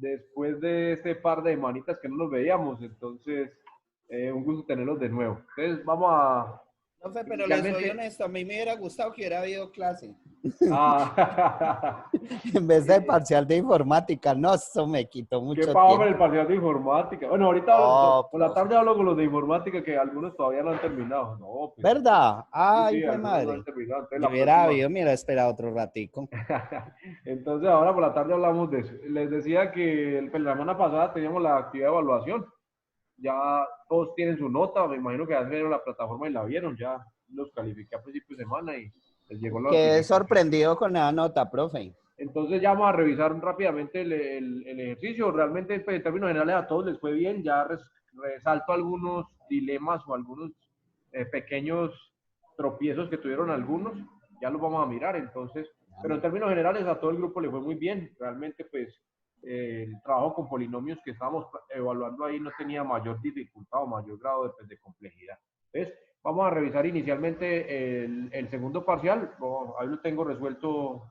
después de este par de semanitas que no nos veíamos, entonces un gusto tenerlos de nuevo. Entonces vamos a, Profe, pero le soy inicialmente, honesto, a mí me hubiera gustado que hubiera habido clase. En vez de parcial de informática, no, eso me quitó qué mucho pavo con el tiempo. parcial de informática. Bueno, ahorita No, por la profe. tarde hablo con los de informática que algunos todavía no han terminado. No, pues ¿Verdad? sí, Ay, sí, fue algunos no han madre. terminado. Entonces Yo la hubiera próxima. habido, mira, esperado otro ratico. Entonces ahora por la tarde hablamos de eso. Les decía que la semana pasada teníamos la actividad de evaluación. Ya todos tienen su nota, me imagino que ya vieron la plataforma y la vieron, ya los califiqué a principio de semana y les llegó la Quedé notificación. sorprendido con la nota, profe. Entonces ya vamos a revisar rápidamente el ejercicio. Realmente, pues, en términos generales, a todos les fue bien. Ya resalto algunos dilemas o algunos pequeños tropiezos que tuvieron algunos. Ya los vamos a mirar, entonces. Pero en términos generales, a todo el grupo le fue muy bien. Realmente, pues, el trabajo con polinomios que estábamos evaluando ahí no tenía mayor dificultad o mayor grado de complejidad. Entonces, vamos a revisar inicialmente el segundo parcial. Ahí lo tengo resuelto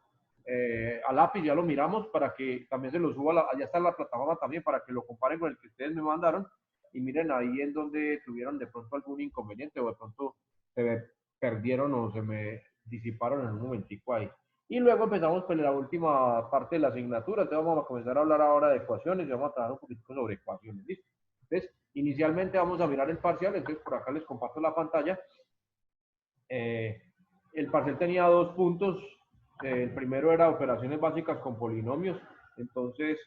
a lápiz, ya lo miramos para que también se lo suba, allá está la plataforma también para que lo comparen con el que ustedes me mandaron y miren ahí en donde tuvieron de pronto algún inconveniente o de pronto se me perdieron o se me disiparon en un momentico ahí. Y luego empezamos con la última parte de la asignatura, entonces vamos a comenzar a hablar ahora de ecuaciones y vamos a trabajar un poquito sobre ecuaciones, ¿listo? Entonces, inicialmente vamos a mirar el parcial, entonces por acá les comparto la pantalla. El parcial tenía 2 puntos. El primero era operaciones básicas con polinomios, entonces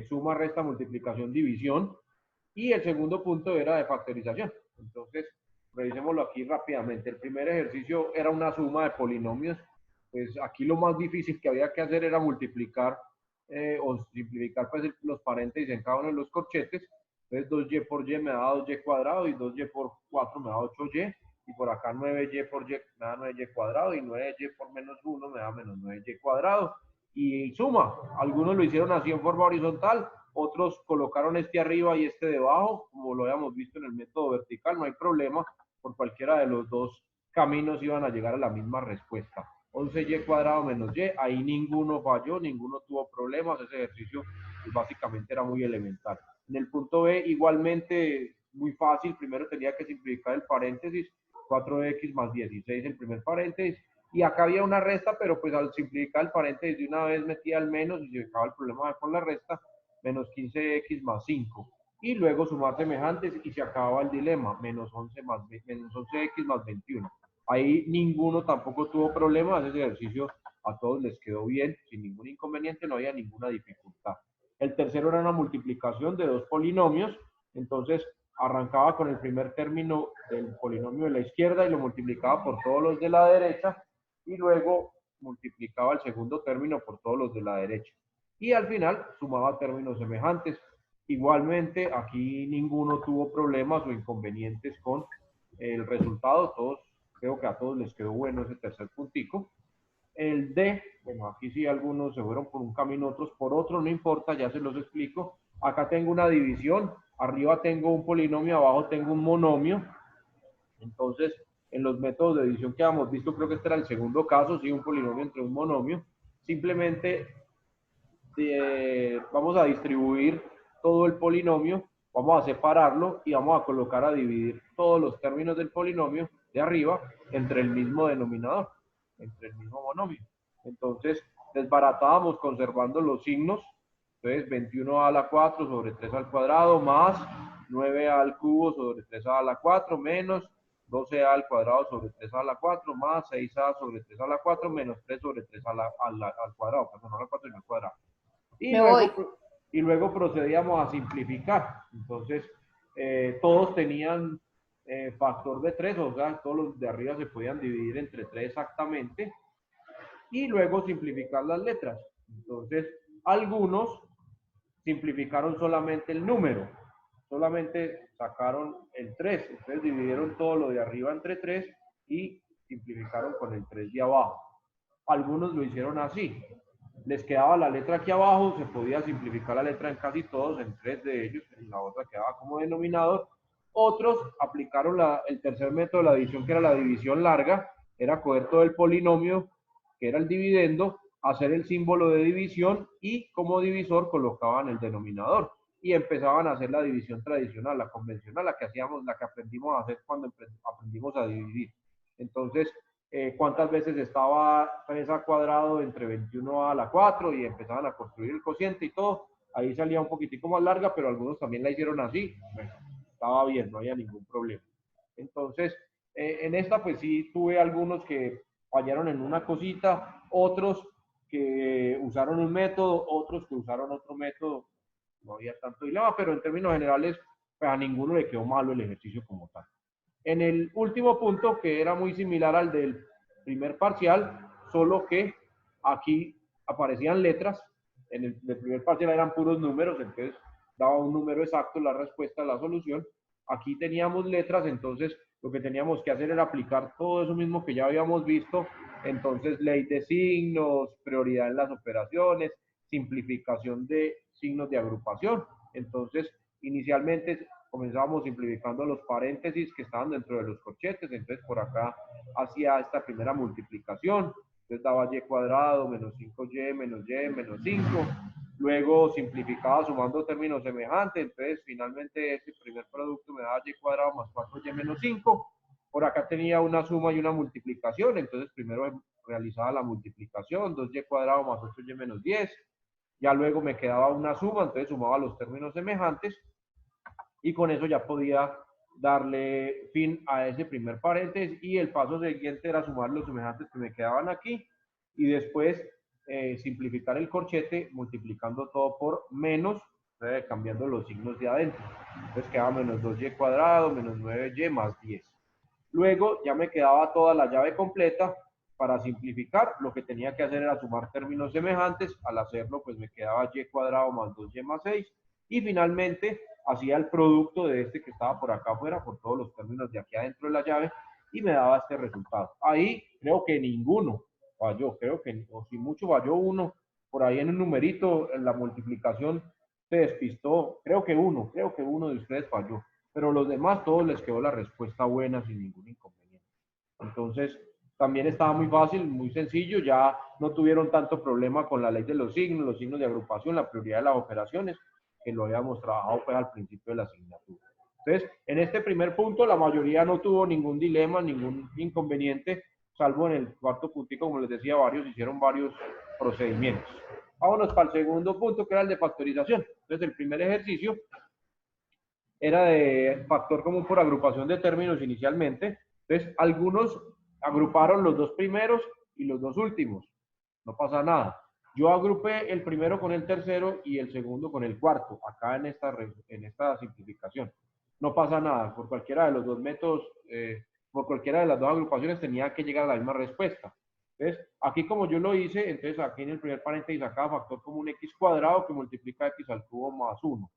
suma, resta, multiplicación, división. Y el segundo punto era de factorización. Entonces, revisémoslo aquí rápidamente. El primer ejercicio era una suma de polinomios. Pues aquí lo más difícil que había que hacer era multiplicar o simplificar pues, los paréntesis en cada uno de los corchetes. Entonces 2y por y me da 2y cuadrado y 2y por 4 me da 8y. Y por acá 9y por y me da 9y cuadrado y 9y por menos 1 me da menos 9y cuadrado. Y suma, algunos lo hicieron así en forma horizontal, otros colocaron este arriba y este debajo, como lo habíamos visto en el método vertical, no hay problema, por cualquiera de los dos caminos iban a llegar a la misma respuesta. 11y cuadrado menos y, ahí ninguno falló, ninguno tuvo problemas, ese ejercicio pues, básicamente era muy elemental. En el punto B, igualmente muy fácil, primero tenía que simplificar el paréntesis, 4x más 16 el primer paréntesis, y acá había una resta, pero pues al simplificar el paréntesis de una vez metía el menos y se acaba el problema con la resta, menos 15x más 5. Y luego sumar semejantes y se acababa el dilema, menos 11x más 21. Ahí ninguno tampoco tuvo problemas, ese ejercicio a todos les quedó bien, sin ningún inconveniente, no había ninguna dificultad. El tercero era una multiplicación de dos polinomios, entonces arrancaba con el primer término del polinomio de la izquierda y lo multiplicaba por todos los de la derecha y luego multiplicaba el segundo término por todos los de la derecha. Y al final sumaba términos semejantes. Igualmente, aquí ninguno tuvo problemas o inconvenientes con el resultado. Todos, creo que a todos les quedó bueno ese tercer puntico. El D, bueno, aquí sí algunos se fueron por un camino, otros por otro, no importa, ya se los explico. Acá tengo una división, arriba tengo un polinomio, abajo tengo un monomio. Entonces, en los métodos de división que habíamos visto, creo que este era el segundo caso, sí, un polinomio entre un monomio. Simplemente vamos a distribuir todo el polinomio, vamos a separarlo y vamos a colocar a dividir todos los términos del polinomio de arriba entre el mismo denominador, entre el mismo monomio. Entonces, desbaratábamos conservando los signos. Entonces, 21a a la 4 sobre 3 al cuadrado más 9a al cubo sobre 3a a la 4 menos 12a al cuadrado sobre 3a a la 4 más 6a sobre 3 a la 4 menos 3 sobre 3 al cuadrado, perdón, no al 4 sino al cuadrado. Me voy. Y luego procedíamos a simplificar. Entonces, todos tenían factor de 3, o sea, todos los de arriba se podían dividir entre 3 exactamente. Y luego simplificar las letras. Entonces, algunos simplificaron solamente el número. Solamente sacaron el 3. Entonces, dividieron todo lo de arriba entre 3 y simplificaron con el 3 de abajo. Algunos lo hicieron así. Les quedaba la letra aquí abajo, se podía simplificar la letra en casi todos, en 3 de ellos, en la otra quedaba como denominador. Otros aplicaron el tercer método de la división, que era la división larga, era coger todo el polinomio, que era el dividendo, hacer el símbolo de división y como divisor colocaban el denominador y empezaban a hacer la división tradicional, la convencional, la que hacíamos, la que aprendimos a hacer cuando aprendimos a dividir. Entonces, cuántas veces estaba 3a cuadrado entre 21a a la 4 y empezaban a construir el cociente y todo. Ahí salía un poquitico más larga, pero algunos también la hicieron así. Bueno, estaba bien, no había ningún problema. Entonces, en esta pues sí tuve algunos que fallaron en una cosita, otros que usaron un método, otros que usaron otro método. No había tanto dilema, pero en términos generales, pues a ninguno le quedó malo el ejercicio como tal. En el último punto, que era muy similar al del primer parcial, solo que aquí aparecían letras, en el primer parcial eran puros números, entonces daba un número exacto la respuesta a la solución. Aquí teníamos letras, entonces lo que teníamos que hacer era aplicar todo eso mismo que ya habíamos visto, entonces ley de signos, prioridad en las operaciones, simplificación de signos de agrupación. Entonces, inicialmente comenzábamos simplificando los paréntesis que estaban dentro de los corchetes, entonces por acá hacía esta primera multiplicación, entonces daba y cuadrado menos 5y menos y menos 5, luego simplificaba sumando términos semejantes, entonces finalmente este primer producto me daba y cuadrado más 4y menos 5, por acá tenía una suma y una multiplicación, entonces primero realizaba la multiplicación, 2y cuadrado más 8y menos 10, ya luego me quedaba una suma, entonces sumaba los términos semejantes, y con eso ya podía darle fin a ese primer paréntesis y el paso siguiente era sumar los semejantes que me quedaban aquí y después simplificar el corchete multiplicando todo por menos, cambiando los signos de adentro. Entonces quedaba menos 2y cuadrado, menos 9y más 10. Luego ya me quedaba toda la llave completa. Para simplificar, lo que tenía que hacer era sumar términos semejantes. Al hacerlo, pues me quedaba y cuadrado más 2y más 6. Y finalmente hacía el producto de este que estaba por acá afuera, por todos los términos de aquí adentro de la llave, y me daba este resultado. Ahí creo que ninguno falló, creo que, o si mucho falló uno, por ahí en un numerito, en la multiplicación se despistó, creo que uno de ustedes falló, pero los demás todos les quedó la respuesta buena sin ningún inconveniente. Entonces, también estaba muy fácil, muy sencillo, ya no tuvieron tanto problema con la ley de los signos de agrupación, la prioridad de las operaciones, que lo habíamos trabajado pues al principio de la asignatura. Entonces, en este primer punto, la mayoría no tuvo ningún dilema, ningún inconveniente, salvo en el cuarto puntico, como les decía, varios hicieron varios procedimientos. Vámonos para el segundo punto, que era el de factorización. Entonces, el primer ejercicio era de factor común por agrupación de términos inicialmente. Entonces, algunos agruparon los dos primeros y los dos últimos. No pasa nada. Yo agrupé el primero con el tercero y el segundo con el cuarto, acá en esta simplificación. No pasa nada. Por cualquiera de los dos métodos, por cualquiera de las dos agrupaciones tenía que llegar a la misma respuesta. Entonces, aquí como yo lo hice, entonces aquí en el primer paréntesis sacaba factor común x cuadrado que multiplica x al cubo más 1.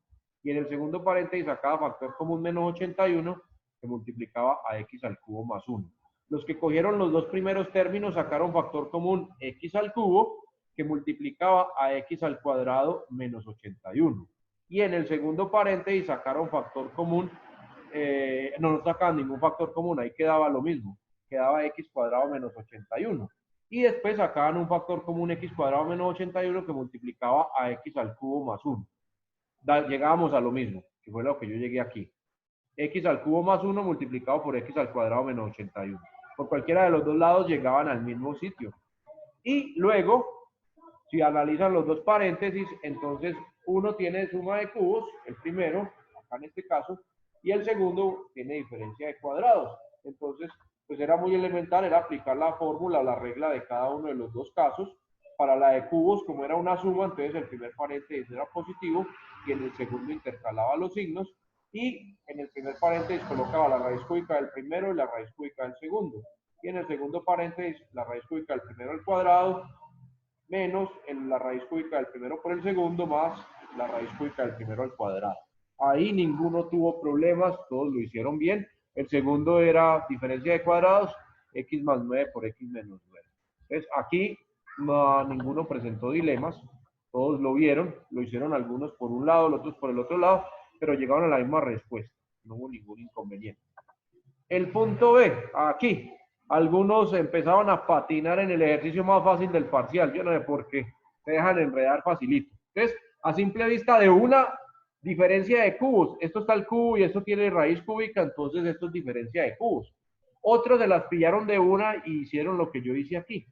Y en el segundo paréntesis sacaba factor común menos 81 que multiplicaba a x al cubo más 1. Los que cogieron los dos primeros términos sacaron factor común x al cubo que multiplicaba a x al cuadrado menos 81. Y en el segundo paréntesis sacaron factor común, no sacaban ningún factor común, ahí quedaba lo mismo, quedaba x cuadrado menos 81. Y después sacaban un factor común x cuadrado menos 81 que multiplicaba a x al cubo más 1. Llegábamos a lo mismo, que fue lo que yo llegué aquí. X al cubo más 1 multiplicado por x al cuadrado menos 81. Por cualquiera de los dos lados llegaban al mismo sitio. Y luego, si analizan los dos paréntesis, entonces uno tiene suma de cubos, el primero, acá en este caso, y el segundo tiene diferencia de cuadrados. Entonces, pues era muy elemental, era aplicar la fórmula, la regla de cada uno de los dos casos. Para la de cubos, como era una suma, entonces el primer paréntesis era positivo y en el segundo intercalaba los signos y en el primer paréntesis colocaba la raíz cúbica del primero y la raíz cúbica del segundo. Y en el segundo paréntesis la raíz cúbica del primero al cuadrado menos en la raíz cúbica del primero por el segundo más la raíz cúbica del primero al cuadrado. Ahí ninguno tuvo problemas, todos lo hicieron bien. El segundo era diferencia de cuadrados, x más 9 por x menos 9. Entonces aquí no, ninguno presentó dilemas, todos lo vieron, lo hicieron algunos por un lado, los otros por el otro lado, pero llegaron a la misma respuesta, no hubo ningún inconveniente. El punto B, aquí, Algunos empezaban a patinar en el ejercicio más fácil del parcial. Yo no sé por qué. Se dejan enredar facilito. Entonces, a simple vista de una diferencia de cubos. Esto está el cubo y esto tiene raíz cúbica, entonces esto es diferencia de cubos. Otros se las pillaron de una y hicieron lo que yo hice aquí.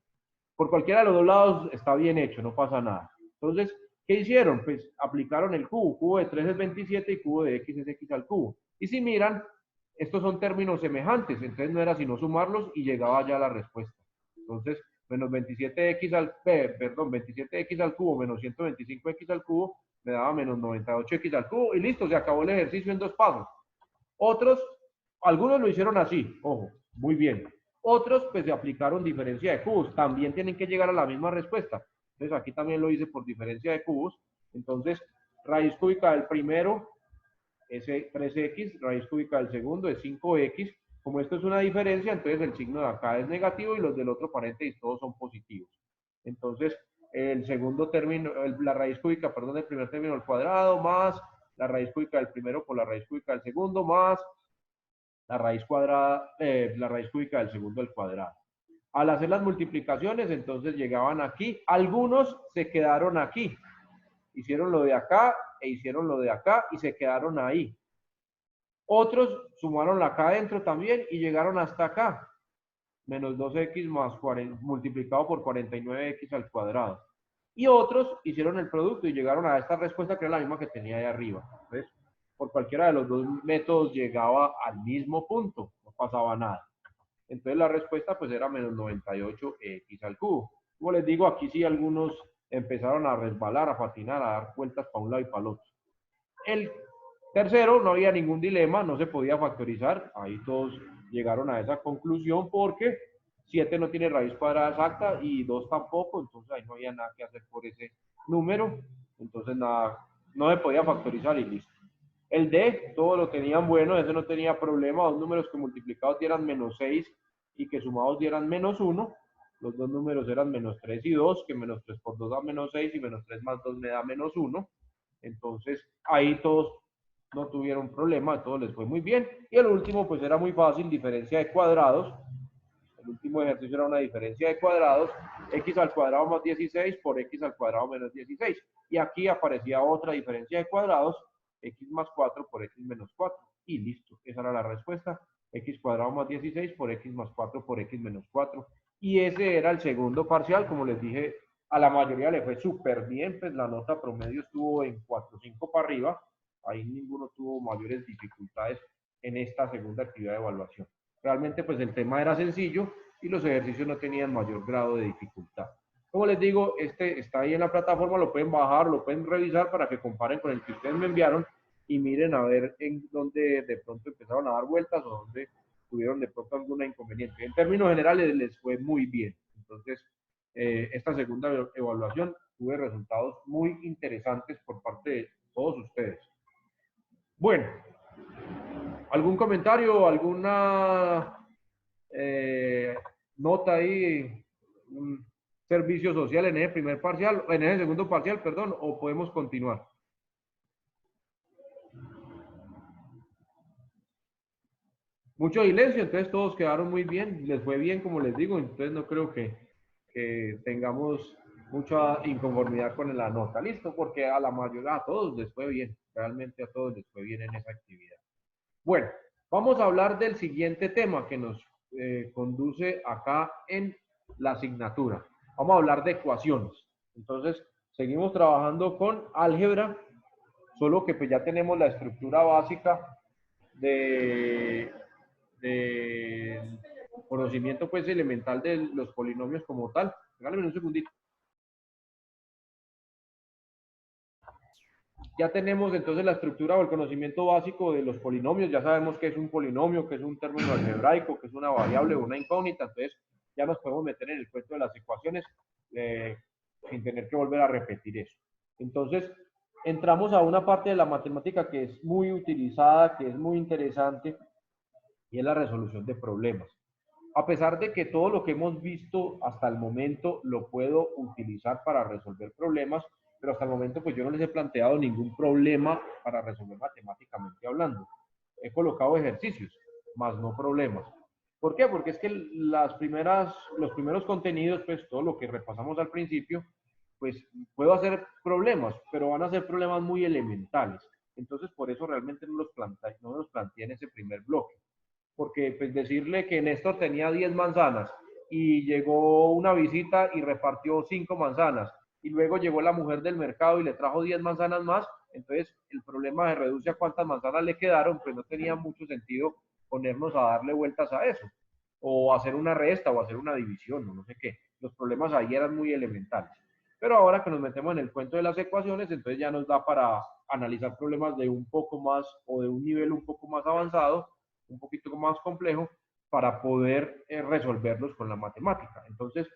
Por cualquiera de los dos lados está bien hecho, no pasa nada. Entonces, ¿qué hicieron? Pues aplicaron el cubo. Cubo de 3 es 27 y cubo de x es x al cubo. Y si miran, estos son términos semejantes, entonces no era sino sumarlos y llegaba ya la respuesta. Entonces, menos 27x al, perdón, 27x al cubo menos 125x al cubo me daba menos 98x al cubo y listo, se acabó el ejercicio en 2 pasos. Otros, algunos lo hicieron así, ojo, muy bien. Otros, pues se aplicaron diferencia de cubos, también tienen que llegar a la misma respuesta. Entonces aquí también lo hice por diferencia de cubos. Entonces, raíz cúbica del primero es 3x, raíz cúbica del segundo es 5x. Como esto es una diferencia, entonces el signo de acá es negativo y los del otro paréntesis todos son positivos. Entonces, el segundo término, la raíz cúbica, perdón, del primer término al cuadrado, más la raíz cúbica del primero por la raíz cúbica del segundo, más la raíz cuadrada, la raíz cúbica del segundo al cuadrado. Al hacer las multiplicaciones, entonces llegaban aquí. Algunos se quedaron aquí. Hicieron lo de acá e hicieron lo de acá y se quedaron ahí. Otros sumaron la acá adentro también y llegaron hasta acá. Menos 2x más 40, multiplicado por 49x al cuadrado. Y otros hicieron el producto y llegaron a esta respuesta que era la misma que tenía ahí arriba. ¿Ves? Por cualquiera de los dos métodos llegaba al mismo punto, no pasaba nada. Entonces la respuesta pues era menos 98x al cubo. Como les digo, aquí sí algunos empezaron a resbalar, a patinar, a dar vueltas para un lado y para el otro. El tercero, no había ningún dilema, no se podía factorizar. Ahí todos llegaron a esa conclusión porque 7 no tiene raíz cuadrada exacta y 2 tampoco, entonces ahí no había nada que hacer por ese número. Entonces nada, no se podía factorizar y listo. El D, todos lo tenían bueno, ese no tenía problema, dos números que multiplicados dieran menos 6 y que sumados dieran menos 1. Los dos números eran menos 3 y 2, que menos 3 por 2 da menos 6 y menos 3 más 2 me da menos 1. Entonces ahí todos no tuvieron problema, todos les fue muy bien. Y el último pues era muy fácil, diferencia de cuadrados. El último ejercicio era una diferencia de cuadrados, x al cuadrado más 16 por x al cuadrado menos 16. Y aquí aparecía otra diferencia de cuadrados, x más 4 por x menos 4. Y listo, esa era la respuesta. X cuadrado más 16 por x más 4 por x menos 4. Y ese era el segundo parcial, como les dije, a la mayoría le fue súper bien, pues la nota promedio estuvo en 4.5 para arriba. Ahí ninguno tuvo mayores dificultades en esta segunda actividad de evaluación. Realmente pues el tema era sencillo y los ejercicios no tenían mayor grado de dificultad. Como les digo, este está ahí en la plataforma, lo pueden bajar, lo pueden revisar para que comparen con el que ustedes me enviaron y miren a ver en dónde de pronto empezaron a dar vueltas o dónde tuvieron de pronto alguna inconveniente. En términos generales les fue muy bien. Entonces, esta segunda evaluación tuve resultados muy interesantes por parte de todos ustedes. Bueno, ¿algún comentario, alguna nota ahí, un servicio social en ese primer parcial, en ese segundo parcial, perdón, o podemos continuar? Mucho silencio, entonces todos quedaron muy bien, les fue bien, como les digo, entonces no creo que tengamos mucha inconformidad con la nota, listo, porque a la mayoría, a todos les fue bien, realmente a todos les fue bien en esa actividad. Bueno, vamos a hablar del siguiente tema que nos conduce acá en la asignatura. Vamos a hablar de ecuaciones. Entonces, seguimos trabajando con álgebra, solo que pues ya tenemos la estructura básica de conocimiento pues elemental de los polinomios como tal. Regálame un segundito. Ya tenemos entonces la estructura o el conocimiento básico de los polinomios, ya sabemos qué es un polinomio, qué es un término algebraico, qué es una variable o una incógnita, entonces ya nos podemos meter en el cuento de las ecuaciones sin tener que volver a repetir eso. Entonces, entramos a una parte de la matemática que es muy utilizada, que es muy interesante, y es la resolución de problemas. A pesar de que todo lo que hemos visto hasta el momento lo puedo utilizar para resolver problemas, pero hasta el momento pues yo no les he planteado ningún problema para resolver matemáticamente hablando. He colocado ejercicios, más no problemas. ¿Por qué? Porque es que los primeros contenidos, pues todo lo que repasamos al principio, pues puedo hacer problemas, pero van a ser problemas muy elementales. Entonces, por eso realmente no los planteé en ese primer bloque. Porque pues decirle que Néstor tenía 10 manzanas y llegó una visita y repartió 5 manzanas y luego llegó la mujer del mercado y le trajo 10 manzanas más, entonces el problema se reduce a cuántas manzanas le quedaron, pues no tenía mucho sentido ponernos a darle vueltas a eso, o hacer una resta, o hacer una división, o no sé qué. Los problemas ahí eran muy elementales. Pero ahora que nos metemos en el cuento de las ecuaciones, entonces ya nos da para analizar problemas de un poco más, o de un nivel un poco más avanzado, un poquito más complejo, para poder resolverlos con la matemática. Entonces,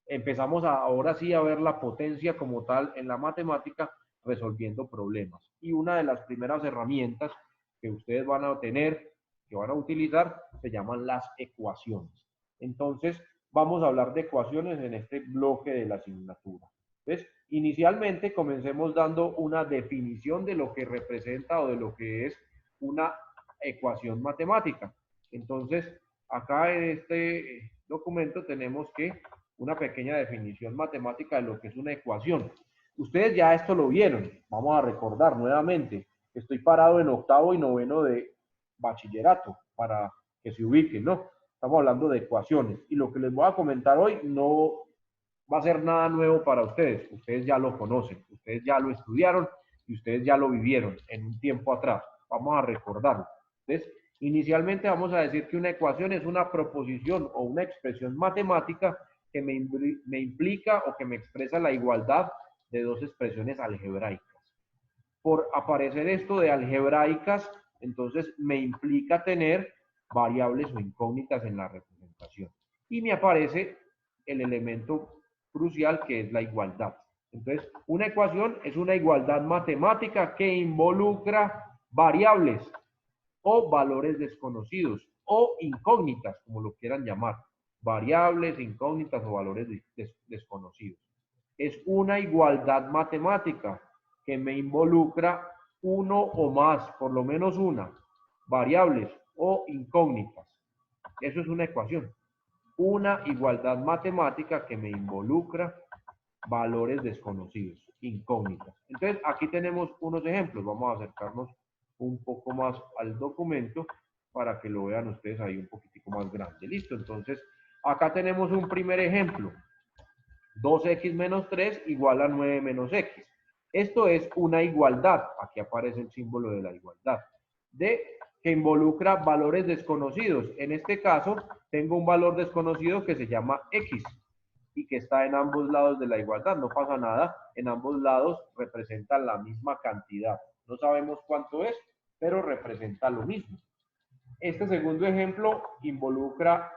empezamos ahora sí a ver la potencia como tal en la matemática resolviendo problemas. Y una de las primeras herramientas que ustedes van a tener, que van a utilizar, se llaman las ecuaciones. Entonces, vamos a hablar de ecuaciones en este bloque de la asignatura. Entonces, inicialmente comencemos dando una definición de lo que representa o de lo que es una ecuación matemática. Entonces, acá en este documento tenemos que una pequeña definición matemática de lo que es una ecuación. Ustedes ya esto lo vieron. Vamos a recordar nuevamente. Estoy parado en octavo y noveno de bachillerato para que se ubiquen, ¿no? Estamos hablando de ecuaciones. Y lo que les voy a comentar hoy no va a ser nada nuevo para ustedes. Ustedes ya lo conocen, ustedes ya lo estudiaron y ustedes ya lo vivieron en un tiempo atrás. Vamos a recordarlo. Entonces, inicialmente vamos a decir que una ecuación es una proposición o una expresión matemática que me implica o que me expresa la igualdad de dos expresiones algebraicas. Por aparecer esto de algebraicas, entonces me implica tener variables o incógnitas en la representación. Y me aparece el elemento crucial que es la igualdad. Entonces, una ecuación es una igualdad matemática que involucra variables o valores desconocidos o incógnitas, como lo quieran llamar. Variables, incógnitas o valores desconocidos. Es una igualdad matemática que me involucra uno o más, por lo menos una, variables o incógnitas. Eso es una ecuación. Una igualdad matemática que me involucra valores desconocidos, incógnitas. Entonces, aquí tenemos unos ejemplos. Vamos a acercarnos un poco más al documento para que lo vean ustedes ahí un poquitico más grande. Listo, entonces, acá tenemos un primer ejemplo. 2x menos 3 igual a 9 menos x. Esto es una igualdad. Aquí aparece el símbolo de la igualdad. Que involucra valores desconocidos. En este caso, tengo un valor desconocido que se llama x y que está en ambos lados de la igualdad. No pasa nada. En ambos lados representa la misma cantidad. No sabemos cuánto es, pero representa lo mismo. Este segundo ejemplo involucra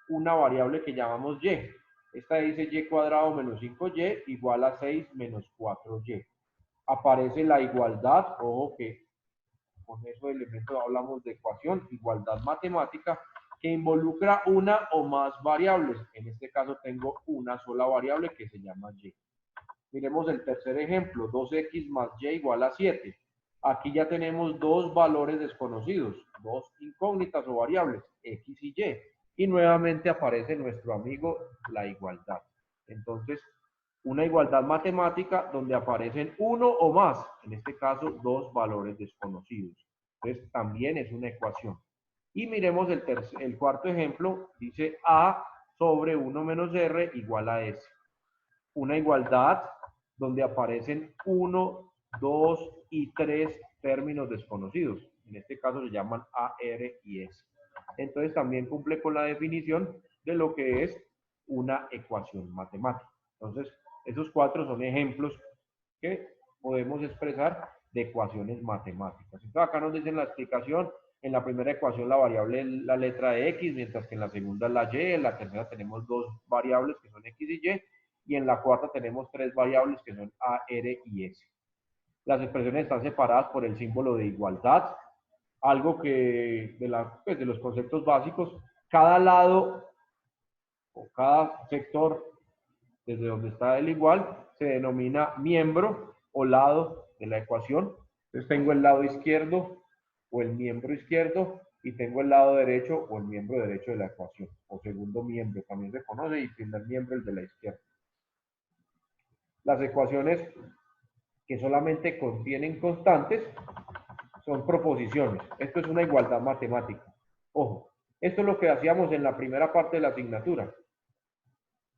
una variable que llamamos y. Esta dice y cuadrado menos 5y igual a 6 menos 4y. Aparece la igualdad, ojo que con esos elementos hablamos de ecuación, igualdad matemática, que involucra una o más variables. En este caso tengo una sola variable que se llama y. Miremos el tercer ejemplo, 2x más y igual a 7. Aquí ya tenemos dos valores desconocidos, dos incógnitas o variables, x y y. Y nuevamente aparece nuestro amigo la igualdad. Entonces, una igualdad matemática donde aparecen uno o más, en este caso, dos valores desconocidos. Entonces, también es una ecuación. Y miremos el cuarto ejemplo, dice A sobre 1 menos R igual a S. Una igualdad donde aparecen 1, 2 y 3 términos desconocidos. En este caso se llaman A, R y S. Entonces también cumple con la definición de lo que es una ecuación matemática. Entonces, esos cuatro son ejemplos que podemos expresar de ecuaciones matemáticas. Entonces, acá nos dicen la explicación. En la primera ecuación la variable es la letra de X, mientras que en la segunda es la Y. En la tercera tenemos dos variables que son X y Y. Y en la cuarta tenemos tres variables que son A, R y S. Las expresiones están separadas por el símbolo de igualdad, algo que de los conceptos básicos, cada lado o cada sector desde donde está el igual se denomina miembro o lado de la ecuación. Entonces tengo el lado izquierdo o el miembro izquierdo y tengo el lado derecho o el miembro derecho de la ecuación, o segundo miembro, también se conoce, y primer miembro, el de la izquierda. Las ecuaciones que solamente contienen constantes son proposiciones. Esto es una igualdad matemática. Ojo, esto es lo que hacíamos en la primera parte de la asignatura.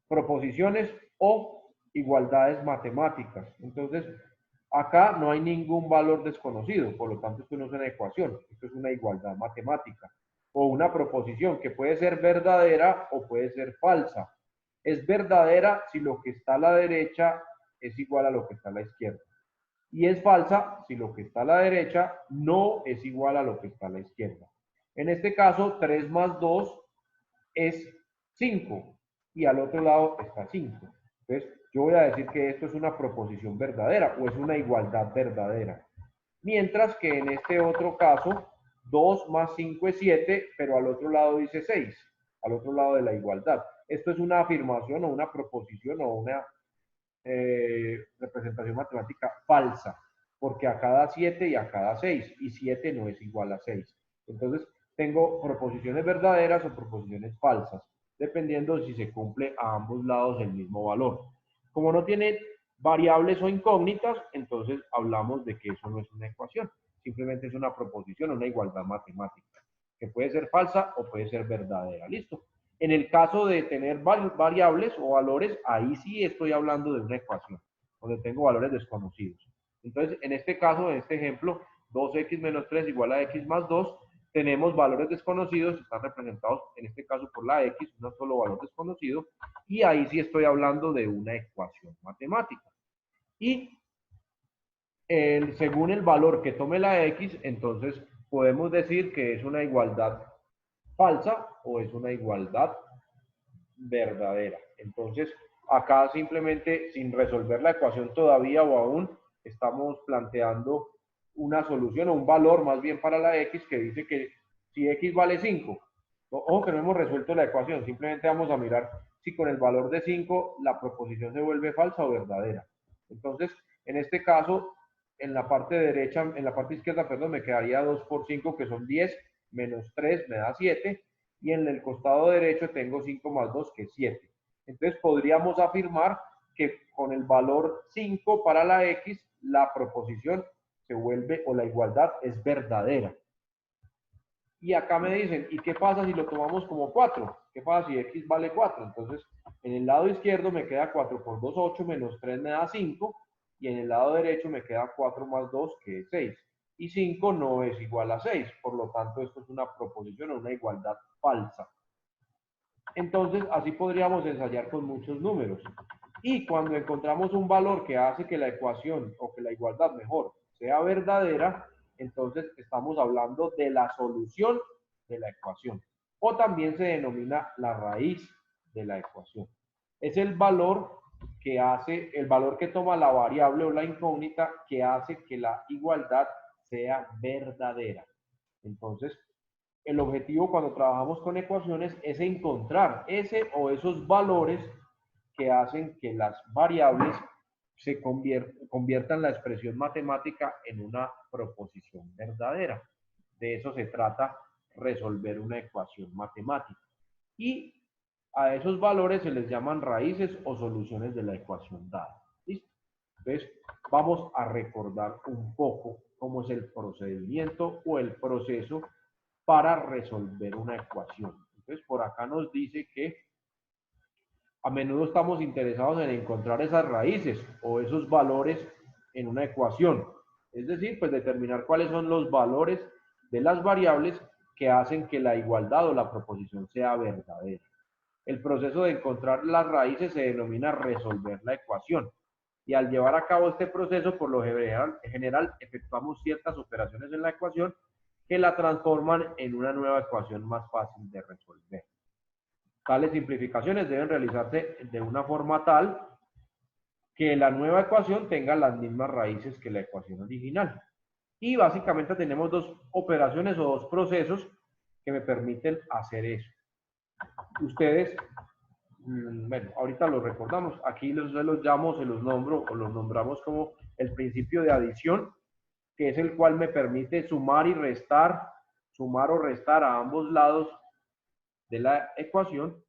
Proposiciones o igualdades matemáticas. Entonces, acá no hay ningún valor desconocido, por lo tanto, esto no es una ecuación, esto es una igualdad matemática o una proposición que puede ser verdadera o puede ser falsa. Es verdadera si lo que está a la derecha es igual a lo que está a la izquierda. Y es falsa si lo que está a la derecha no es igual a lo que está a la izquierda. En este caso, 3 más 2 es 5 y al otro lado está 5. Entonces, yo voy a decir que esto es una proposición verdadera o es una igualdad verdadera. Mientras que en este otro caso, 2 más 5 es 7, pero al otro lado dice 6, al otro lado de la igualdad. Esto es una afirmación o una proposición o una representación matemática falsa, porque a cada 7 y a cada 6, y 7 no es igual a 6. Entonces, tengo proposiciones verdaderas o proposiciones falsas, dependiendo de si se cumple a ambos lados el mismo valor. Como no tiene variables o incógnitas, entonces hablamos de que eso no es una ecuación, simplemente es una proposición, una igualdad matemática, que puede ser falsa o puede ser verdadera. ¿Listo? En el caso de tener variables o valores, ahí sí estoy hablando de una ecuación, donde tengo valores desconocidos. Entonces, en este caso, en este ejemplo, 2x menos 3 igual a x más 2, tenemos valores desconocidos, están representados en este caso por la x, un solo valor desconocido, y ahí sí estoy hablando de una ecuación matemática. Y según el valor que tome la x, entonces podemos decir que es una igualdad falsa o es una igualdad verdadera. Entonces, acá simplemente sin resolver la ecuación todavía o aún, estamos planteando una solución o un valor más bien para la x que dice que si x vale 5, ojo que no hemos resuelto la ecuación, simplemente vamos a mirar si con el valor de 5 la proposición se vuelve falsa o verdadera. Entonces, en este caso, en la parte derecha, en la parte izquierda, perdón, me quedaría 2 por 5, que son 10, menos 3 me da 7, y en el costado derecho tengo 5 más 2, que es 7. Entonces podríamos afirmar que con el valor 5 para la x, la proposición se vuelve, o la igualdad es verdadera. Y acá me dicen, ¿y qué pasa si lo tomamos como 4? ¿Qué pasa si x vale 4? Entonces, en el lado izquierdo me queda 4 por 2, 8, menos 3 me da 5, y en el lado derecho me queda 4 más 2, que es 6. Y 5 no es igual a 6, por lo tanto esto es una proposición o una igualdad falsa. Entonces, así podríamos ensayar con muchos números. Y cuando encontramos un valor que hace que la ecuación o que la igualdad mejor sea verdadera, entonces estamos hablando de la solución de la ecuación. O también se denomina la raíz de la ecuación. Es el valor que hace, el valor que toma la variable o la incógnita que hace que la igualdad sea verdadera. Entonces, el objetivo cuando trabajamos con ecuaciones es encontrar ese o esos valores que hacen que las variables se conviertan la expresión matemática en una proposición verdadera. De eso se trata resolver una ecuación matemática. Y a esos valores se les llaman raíces o soluciones de la ecuación dada. ¿Listo? Entonces, vamos a recordar un poco cómo es el procedimiento o el proceso para resolver una ecuación. Entonces, por acá nos dice que a menudo estamos interesados en encontrar esas raíces o esos valores en una ecuación. Es decir, pues determinar cuáles son los valores de las variables que hacen que la igualdad o la proposición sea verdadera. El proceso de encontrar las raíces se denomina resolver la ecuación. Y al llevar a cabo este proceso, por lo general efectuamos ciertas operaciones en la ecuación que la transforman en una nueva ecuación más fácil de resolver. Tales simplificaciones deben realizarse de una forma tal que la nueva ecuación tenga las mismas raíces que la ecuación original. Y básicamente tenemos dos operaciones o dos procesos que me permiten hacer eso. Ustedes, bueno, ahorita los recordamos. Aquí se los llamo, se los nombro o los nombramos como el principio de adición, que es el cual me permite sumar y restar sumar o restar a ambos lados de la ecuación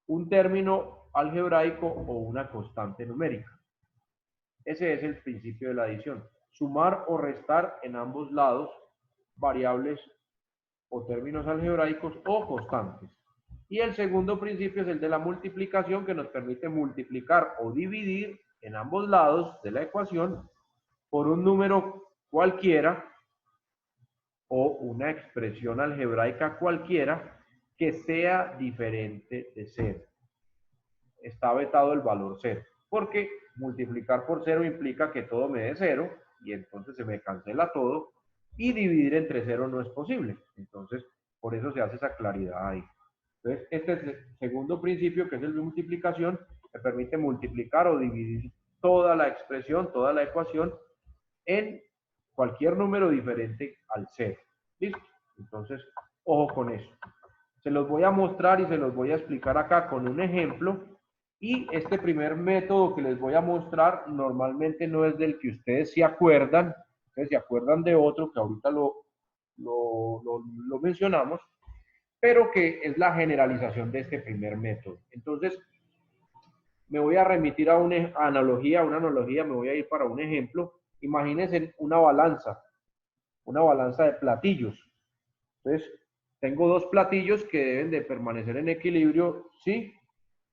un término algebraico o una constante numérica. Ese es el principio de la adición. Sumar o restar en ambos lados variables o términos algebraicos o constantes. Y el segundo principio es el de la multiplicación, que nos permite multiplicar o dividir en ambos lados de la ecuación por un número cualquiera o una expresión algebraica cualquiera que sea diferente de 0. Está vetado el valor 0, porque multiplicar por 0 implica que todo me dé 0 y entonces se me cancela todo, y dividir entre 0 no es posible. Entonces, por eso se hace esa claridad ahí. Entonces, este es el segundo principio, que es el de multiplicación, que permite multiplicar o dividir toda la expresión, toda la ecuación, en cualquier número diferente al 0. ¿Listo? Entonces, ojo con eso. Se los voy a mostrar y se los voy a explicar acá con un ejemplo. Y este primer método que les voy a mostrar normalmente no es del que ustedes se acuerdan. Ustedes se acuerdan de otro que ahorita lo mencionamos, pero que es la generalización de este primer método. Entonces, me voy a remitir a una analogía, me voy a ir para un ejemplo. Imagínense una balanza de platillos. Entonces, tengo dos platillos que deben de permanecer en equilibrio, ¿sí?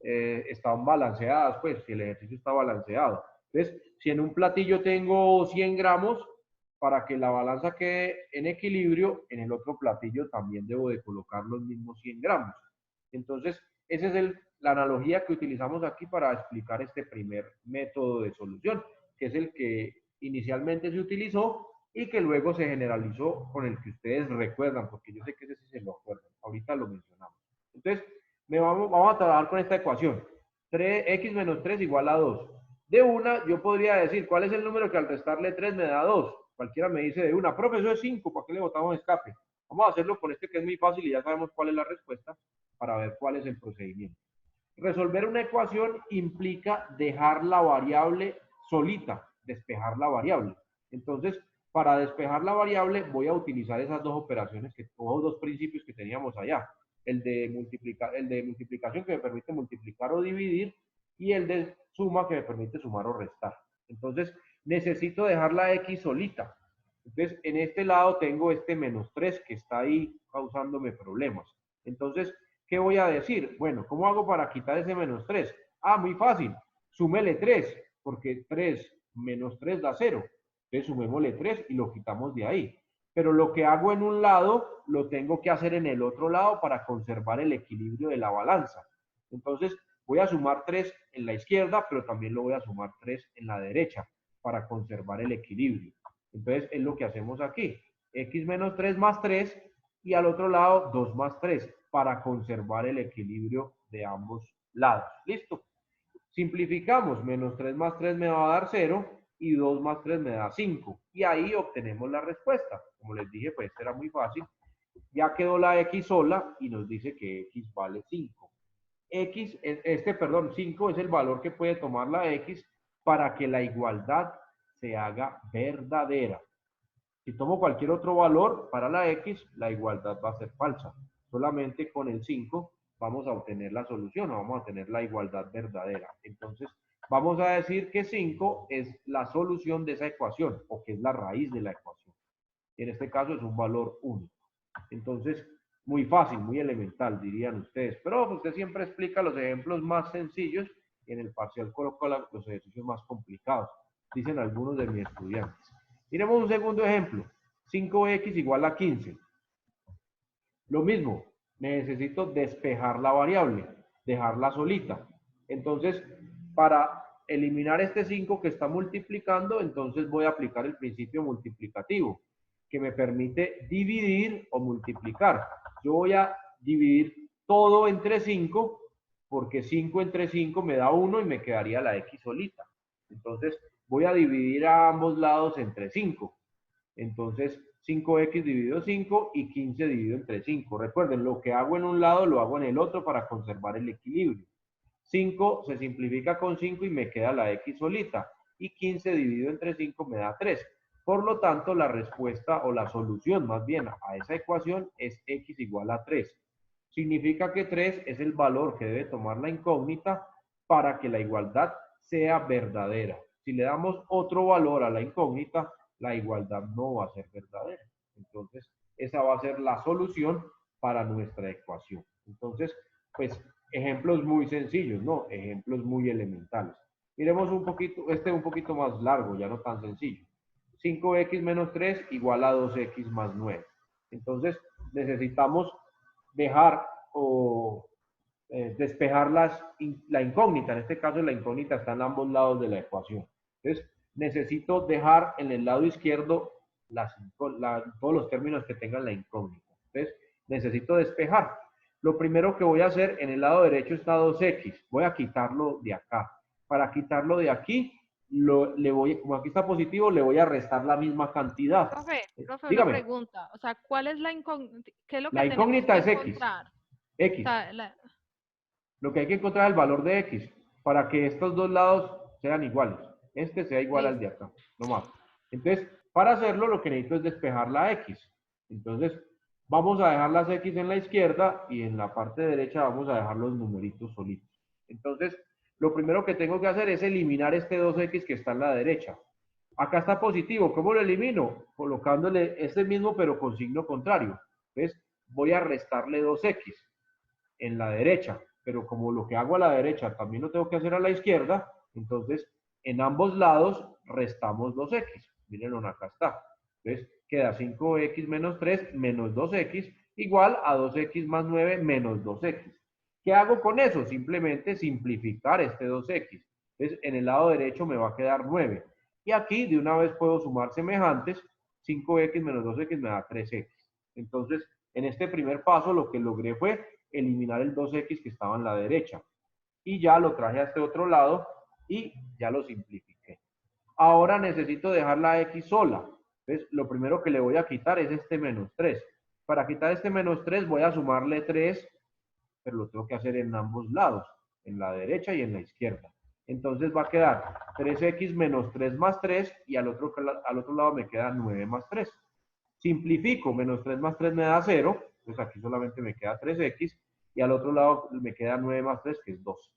Están balanceadas, pues, si el ejercicio está balanceado. Entonces, si en un platillo tengo 100 gramos, para que la balanza quede en equilibrio, en el otro platillo también debo de colocar los mismos 100 gramos. Entonces, esa es la analogía que utilizamos aquí para explicar este primer método de solución, que es el que inicialmente se utilizó y que luego se generalizó con el que ustedes recuerdan, porque yo sé que ese sí se lo acuerdan. Ahorita lo mencionamos. Entonces, vamos a trabajar con esta ecuación. X menos 3 igual a 2. De una, yo podría decir, ¿cuál es el número que al restarle 3 me da 2? Cualquiera me dice de una, profe, eso es 5, ¿para qué le botamos escape? Vamos a hacerlo con este que es muy fácil y ya sabemos cuál es la respuesta para ver cuál es el procedimiento. Resolver una ecuación implica dejar la variable solita, despejar la variable. Entonces, para despejar la variable voy a utilizar esas dos operaciones, dos principios que teníamos allá. El de multiplicación, que me permite multiplicar o dividir, y el de suma, que me permite sumar o restar. Entonces, necesito dejar la X solita. Entonces, en este lado tengo este menos 3 que está ahí causándome problemas. Entonces, ¿qué voy a decir? Bueno, ¿cómo hago para quitar ese menos 3? Ah, muy fácil. Súmele 3, porque 3 menos 3 da 0. Entonces, sumémosle 3 y lo quitamos de ahí. Pero lo que hago en un lado, lo tengo que hacer en el otro lado para conservar el equilibrio de la balanza. Entonces, voy a sumar 3 en la izquierda, pero también lo voy a sumar 3 en la derecha para conservar el equilibrio. Entonces, es lo que hacemos aquí. X menos 3 más 3 y al otro lado 2 más 3 para conservar el equilibrio de ambos lados. ¿Listo? Simplificamos. Menos 3 más 3 me va a dar 0 y 2 más 3 me da 5. Y ahí obtenemos la respuesta. Como les dije, pues era muy fácil. Ya quedó la X sola y nos dice que X vale 5. 5 es el valor que puede tomar la X para que la igualdad se haga verdadera. Si tomo cualquier otro valor para la X, la igualdad va a ser falsa. Solamente con el 5 vamos a obtener la solución o vamos a tener la igualdad verdadera. Entonces, vamos a decir que 5 es la solución de esa ecuación o que es la raíz de la ecuación. Y en este caso es un valor único. Entonces, muy fácil, muy elemental, dirían ustedes. Pero usted siempre explica los ejemplos más sencillos y en el parcial coloca los ejercicios más complicados, dicen algunos de mis estudiantes. Miremos un segundo ejemplo. 5x igual a 15. Lo mismo, necesito despejar la variable, dejarla solita. Entonces, para eliminar este 5 que está multiplicando, entonces voy a aplicar el principio multiplicativo, que me permite dividir o multiplicar. Yo voy a dividir todo entre 5, porque 5 entre 5 me da 1 y me quedaría la X solita. Entonces, voy a dividir a ambos lados entre 5. Entonces, 5x dividido 5 y 15 dividido entre 5. Recuerden, lo que hago en un lado lo hago en el otro para conservar el equilibrio. 5 se simplifica con 5 y me queda la X solita. Y 15 dividido entre 5 me da 3. Por lo tanto, la respuesta o la solución más bien a esa ecuación es x igual a 3. Significa que 3 es el valor que debe tomar la incógnita para que la igualdad sea verdadera. Si le damos otro valor a la incógnita, la igualdad no va a ser verdadera. Entonces, esa va a ser la solución para nuestra ecuación. Entonces, pues, ejemplos muy sencillos, ¿no? Ejemplos muy elementales. Miremos un poquito, un poquito más largo, ya no tan sencillo. 5x menos 3 igual a 2x más 9. Entonces, necesitamos dejar o despejar la incógnita. En este caso, la incógnita está en ambos lados de la ecuación. Entonces, necesito dejar en el lado izquierdo todos los términos que tengan la incógnita. Entonces, necesito despejar. Lo primero que voy a hacer, en el lado derecho está 2x. Voy a quitarlo de acá. Para quitarlo de aquí, como aquí está positivo, le voy a restar la misma cantidad. Profe, una Dígame. pregunta. O sea, ¿cuál es la incógnita? ¿Qué es lo que La incógnita tenemos que es x. encontrar? X. O sea, Lo que hay que encontrar es el valor de x para que estos dos lados sean iguales. Este sea igual al de acá, no más. Entonces, para hacerlo, lo que necesito es despejar la x. Entonces, vamos a dejar las x en la izquierda y en la parte derecha vamos a dejar los numeritos solitos. Entonces, lo primero que tengo que hacer es eliminar este 2x que está en la derecha. Acá está positivo. ¿Cómo lo elimino? Colocándole este mismo pero con signo contrario. Entonces, voy a restarle 2x en la derecha, pero como lo que hago a la derecha también lo tengo que hacer a la izquierda, entonces en ambos lados restamos 2x. Miren, acá está. Entonces queda 5x menos 3 menos 2x igual a 2x más 9 menos 2x. ¿Qué hago con eso? Simplemente simplificar este 2x. Entonces en el lado derecho me va a quedar 9. Y aquí de una vez puedo sumar semejantes. 5x menos 2x me da 3x. Entonces, en este primer paso lo que logré fue eliminar el 2x que estaba en la derecha. Y ya lo traje a este otro lado y ya lo simplifiqué. Ahora necesito dejar la x sola. Entonces, lo primero que le voy a quitar es este menos 3. Para quitar este menos 3 voy a sumarle 3, pero lo tengo que hacer en ambos lados, en la derecha y en la izquierda. Entonces va a quedar 3x menos 3 más 3 y al otro lado me queda 9 más 3. Simplifico, menos 3 más 3 me da 0, entonces aquí solamente me queda 3x, y al otro lado me queda 9 más 3, que es 2.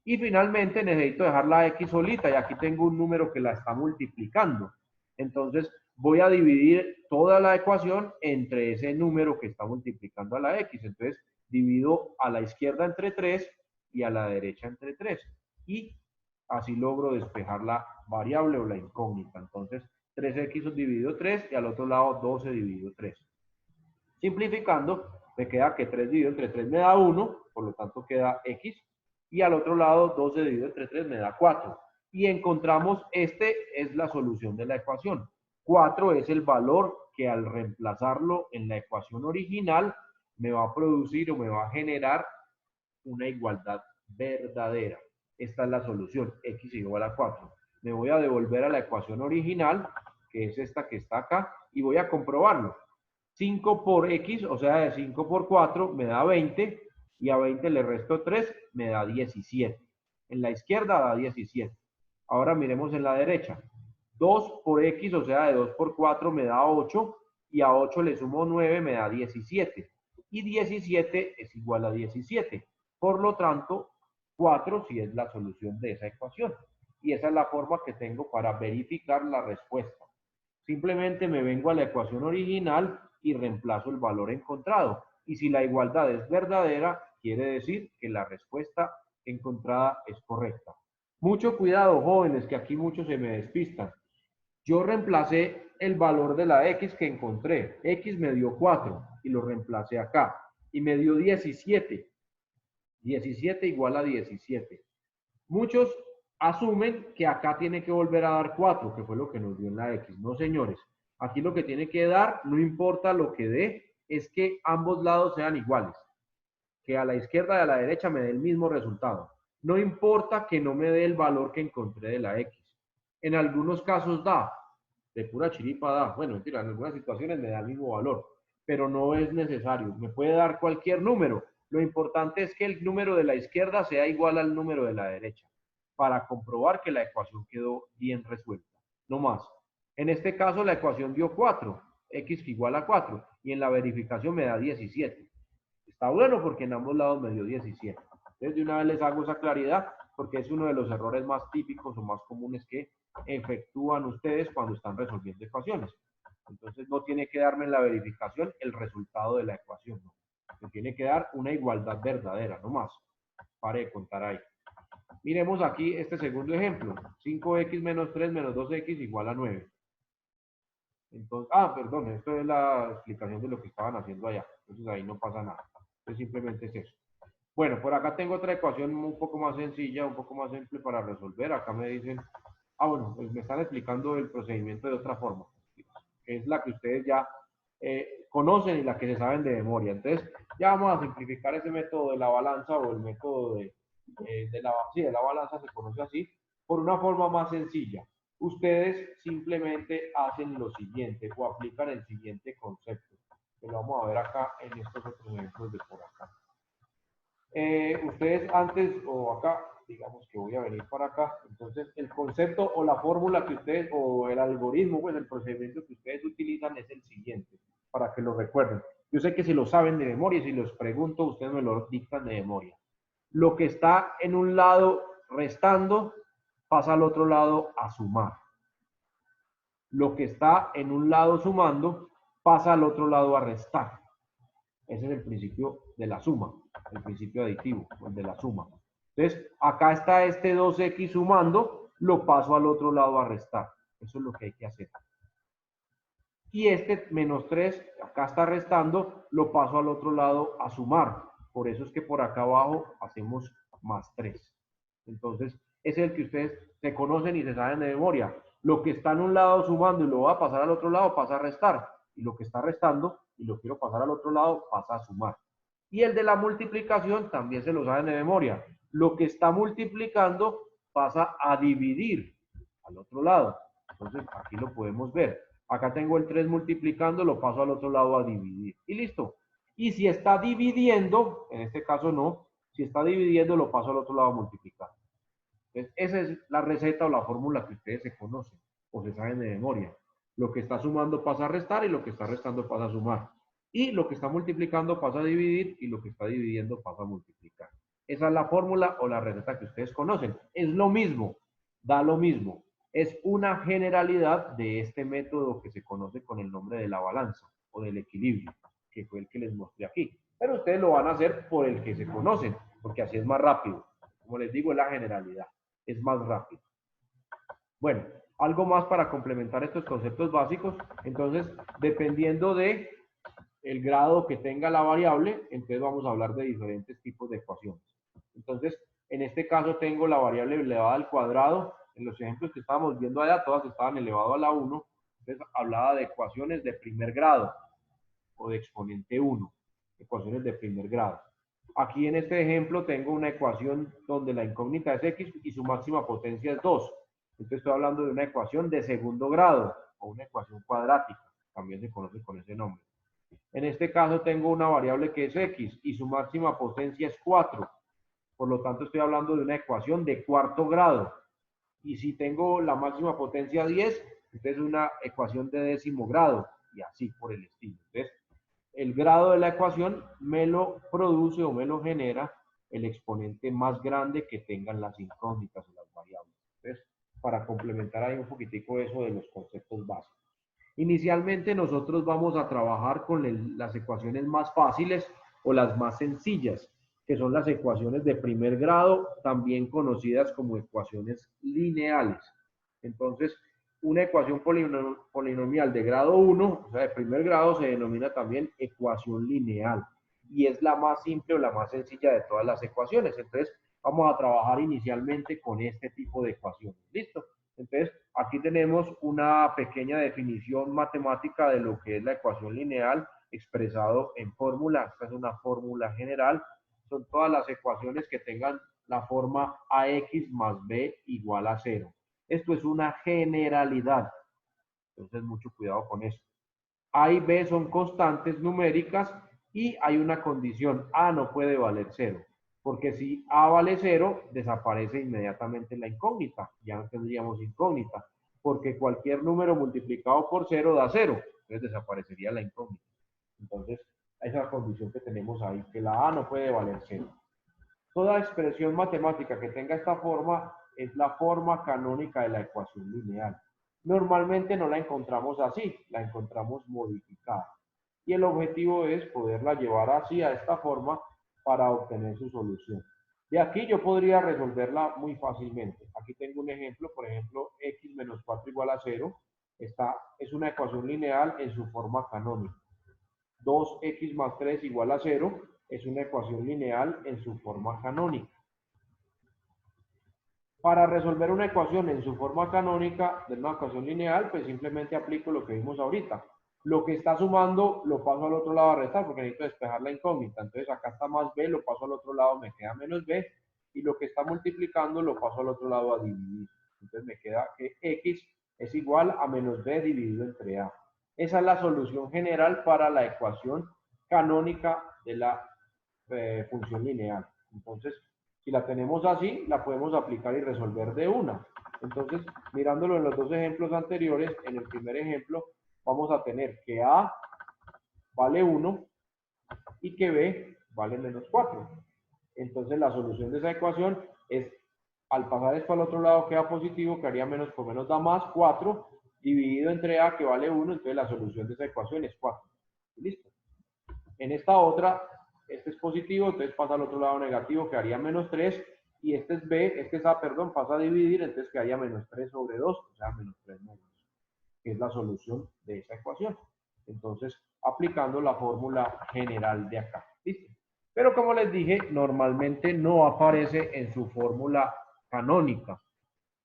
Y finalmente necesito dejar la x solita, y aquí tengo un número que la está multiplicando. Entonces voy a dividir toda la ecuación entre ese número que está multiplicando a la x. Entonces divido a la izquierda entre 3 y a la derecha entre 3. Y así logro despejar la variable o la incógnita. Entonces 3x dividido 3 y al otro lado 12 dividido 3. Simplificando, me queda que 3 dividido entre 3 me da 1, por lo tanto queda x, y al otro lado 12 dividido entre 3 me da 4. Y encontramos, este es la solución de la ecuación. 4 es el valor que al reemplazarlo en la ecuación original me va a producir o me va a generar una igualdad verdadera. Esta es la solución, x igual a 4. Me voy a devolver a la ecuación original, que es esta que está acá, y voy a comprobarlo. 5 por x, o sea, de 5 por 4, me da 20, y a 20 le resto 3, me da 17. En la izquierda da 17. Ahora miremos en la derecha. 2 por x, o sea, de 2 por 4, me da 8, y a 8 le sumo 9, me da 17. Y 17 es igual a 17. Por lo tanto, 4 sí es la solución de esa ecuación. Y esa es la forma que tengo para verificar la respuesta. Simplemente me vengo a la ecuación original y reemplazo el valor encontrado. Y si la igualdad es verdadera, quiere decir que la respuesta encontrada es correcta. Mucho cuidado, jóvenes, que aquí muchos se me despistan. Yo reemplacé el valor de la x que encontré. X me dio 4 y lo reemplacé acá. Y me dio 17. 17 igual a 17. Muchos asumen que acá tiene que volver a dar 4, que fue lo que nos dio en la X. No, señores. Aquí lo que tiene que dar, no importa lo que dé, es que ambos lados sean iguales. Que a la izquierda y a la derecha me dé el mismo resultado. No importa que no me dé el valor que encontré de la X. En algunos casos da, de pura chiripa da. Bueno, mentira, en algunas situaciones me da el mismo valor, pero no es necesario. Me puede dar cualquier número. Lo importante es que el número de la izquierda sea igual al número de la derecha, para comprobar que la ecuación quedó bien resuelta. No más. En este caso la ecuación dio 4, x que igual a 4, y en la verificación me da 17. Está bueno porque en ambos lados me dio 17. Entonces de una vez les hago esa claridad porque es uno de los errores más típicos o más comunes que efectúan ustedes cuando están resolviendo ecuaciones. Entonces no tiene que darme en la verificación el resultado de la ecuación, no. Me tiene que dar una igualdad verdadera, no más. Pare de contar ahí. Miremos aquí este segundo ejemplo. 5x menos 3 menos 2x igual a 9. Entonces, perdón, esto es la explicación de lo que estaban haciendo allá. Entonces ahí no pasa nada. Entonces simplemente es eso. Bueno, por acá tengo otra ecuación un poco más sencilla, un poco más simple para resolver. Acá me dicen, bueno, pues me están explicando el procedimiento de otra forma, que es la que ustedes ya conocen y la que se saben de memoria. Entonces, ya vamos a simplificar ese método de la balanza o el método de la balanza se conoce así, por una forma más sencilla. Ustedes simplemente hacen lo siguiente o aplican el siguiente concepto, que lo vamos a ver acá en estos otros ejemplos de por acá. Ustedes antes o acá, digamos que voy a venir para acá, entonces el concepto o la fórmula que ustedes, o el algoritmo, pues el procedimiento que ustedes utilizan es el siguiente, para que lo recuerden. Yo sé que si lo saben de memoria, si los pregunto, ustedes me lo dictan de memoria. Lo que está en un lado restando, pasa al otro lado a sumar. Lo que está en un lado sumando, pasa al otro lado a restar. Ese es el principio de la suma, el principio aditivo, el de la suma. Entonces, acá está este 2x sumando, lo paso al otro lado a restar. Eso es lo que hay que hacer. Y este menos 3, acá está restando, lo paso al otro lado a sumar. Por eso es que por acá abajo hacemos más 3. Entonces, ese es el que ustedes se conocen y se saben de memoria. Lo que está en un lado sumando y lo va a pasar al otro lado, pasa a restar. Y lo que está restando y lo quiero pasar al otro lado, pasa a sumar. Y el de la multiplicación también se lo saben de memoria. Lo que está multiplicando pasa a dividir al otro lado. Entonces, aquí lo podemos ver. Acá tengo el 3 multiplicando, lo paso al otro lado a dividir. Y listo. Y si está dividiendo, en este caso no, si está dividiendo, lo paso al otro lado a multiplicar. Entonces, esa es la receta o la fórmula que ustedes se conocen o se saben de memoria. Lo que está sumando pasa a restar y lo que está restando pasa a sumar. Y lo que está multiplicando pasa a dividir y lo que está dividiendo pasa a multiplicar. Esa es la fórmula o la receta que ustedes conocen. Es lo mismo, da lo mismo. Es una generalidad de este método que se conoce con el nombre de la balanza o del equilibrio, que fue el que les mostré aquí. Pero ustedes lo van a hacer por el que se conocen, porque así es más rápido. Como les digo, es la generalidad. Es más rápido. Bueno, algo más para complementar estos conceptos básicos. Entonces, dependiendo de el grado que tenga la variable, entonces vamos a hablar de diferentes tipos de ecuaciones. Entonces, en este caso tengo la variable elevada al cuadrado. En los ejemplos que estábamos viendo allá, todas estaban elevado a la 1. Entonces, hablaba de ecuaciones de primer grado o de exponente 1. Ecuaciones de primer grado. Aquí en este ejemplo tengo una ecuación donde la incógnita es x y su máxima potencia es 2. Entonces estoy hablando de una ecuación de segundo grado o una ecuación cuadrática. También se conoce con ese nombre. En este caso tengo una variable que es x y su máxima potencia es 4. Por lo tanto estoy hablando de una ecuación de cuarto grado. Y si tengo la máxima potencia 10, entonces es una ecuación de décimo grado y así por el estilo. Entonces, el grado de la ecuación me lo produce o me lo genera el exponente más grande que tengan las incógnitas o las variables. Entonces, para complementar ahí un poquitico eso de los conceptos básicos. Inicialmente nosotros vamos a trabajar con las ecuaciones más fáciles o las más sencillas, que son las ecuaciones de primer grado, también conocidas como ecuaciones lineales. Entonces, una ecuación polinomial de grado 1, o sea, de primer grado, se denomina también ecuación lineal. Y es la más simple o la más sencilla de todas las ecuaciones. Entonces, vamos a trabajar inicialmente con este tipo de ecuaciones. ¿Listo? Entonces, aquí tenemos una pequeña definición matemática de lo que es la ecuación lineal expresado en fórmula. Esta es una fórmula general. Son todas las ecuaciones que tengan la forma ax más b igual a 0. Esto es una generalidad. Entonces, mucho cuidado con eso. A y B son constantes numéricas y hay una condición. A no puede valer 0. Porque si A vale 0, desaparece inmediatamente la incógnita. Ya no tendríamos incógnita. porque cualquier número multiplicado por 0 da 0, entonces desaparecería la incógnita. Entonces, esa es la condición que tenemos ahí, que la A no puede valer 0. Toda expresión matemática que tenga esta forma es la forma canónica de la ecuación lineal. Normalmente no la encontramos así, la encontramos modificada. Y el objetivo es poderla llevar así a esta forma para obtener su solución. De aquí yo podría resolverla muy fácilmente. Aquí tengo un ejemplo, por ejemplo, x menos 4 igual a 0. Esta es una ecuación lineal en su forma canónica. 2x más 3 igual a 0 es una ecuación lineal en su forma canónica. Para resolver una ecuación en su forma canónica de una ecuación lineal, pues simplemente aplico lo que vimos ahorita. Lo que está sumando lo paso al otro lado a restar porque necesito despejar la incógnita. Entonces acá está más b, lo paso al otro lado, me queda menos b. Y lo que está multiplicando lo paso al otro lado a dividir. Entonces me queda que x es igual a menos b dividido entre a. Esa es la solución general para la ecuación canónica de la función lineal. Entonces, si la tenemos así, la podemos aplicar y resolver de una. Entonces, mirándolo en los dos ejemplos anteriores, en el primer ejemplo vamos a tener que A vale 1 y que B vale menos 4. Entonces, la solución de esa ecuación es, al pasar esto al otro lado queda positivo, que haría menos por menos da más, 4, dividido entre A que vale 1, entonces la solución de esa ecuación es 4. ¿Listo? En esta otra, este es positivo, entonces pasa al otro lado negativo, quedaría menos 3, y este es B, este es A, perdón, pasa a dividir, entonces quedaría menos 3 sobre 2, o sea, menos 3 menos, que es la solución de esa ecuación. Entonces, aplicando la fórmula general de acá. ¿Listo? Pero como les dije, normalmente no aparece en su fórmula canónica,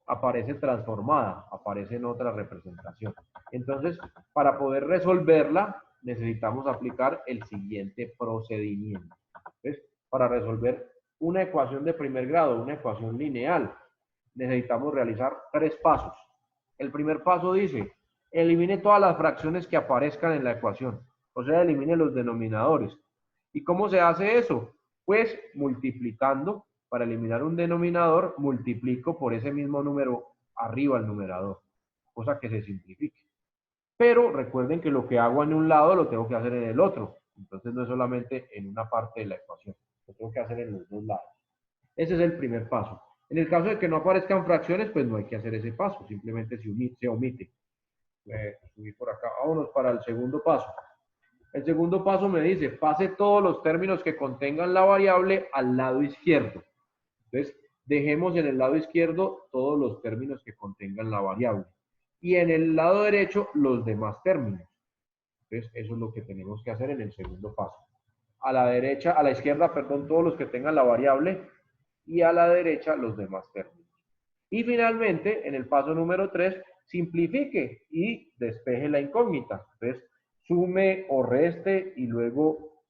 aparece transformada, aparece en otra representación. Entonces, para poder resolverla, necesitamos aplicar el siguiente procedimiento. Entonces, para resolver una ecuación de primer grado, una ecuación lineal, necesitamos realizar 3 pasos. El primer paso dice, elimine todas las fracciones que aparezcan en la ecuación, o sea, elimine los denominadores. ¿Y cómo se hace eso? Pues multiplicando. Para eliminar un denominador, multiplico por ese mismo número arriba al numerador, cosa que se simplifique. Pero recuerden que lo que hago en un lado lo tengo que hacer en el otro. Entonces no es solamente en una parte de la ecuación, lo tengo que hacer en los dos lados. Ese es el primer paso. En el caso de que no aparezcan fracciones, pues no hay que hacer ese paso, simplemente se omite. Subir por acá. Vámonos para el segundo paso. El segundo paso me dice, pase todos los términos que contengan la variable al lado izquierdo. Entonces, dejemos en el lado izquierdo todos los términos que contengan la variable. Y en el lado derecho, los demás términos. Entonces, eso es lo que tenemos que hacer en el segundo paso. A la derecha, a la izquierda, perdón, todos los que tengan la variable. Y a la derecha, los demás términos. Y finalmente, en el paso número 3, simplifique y despeje la incógnita. Entonces, sume o reste y luego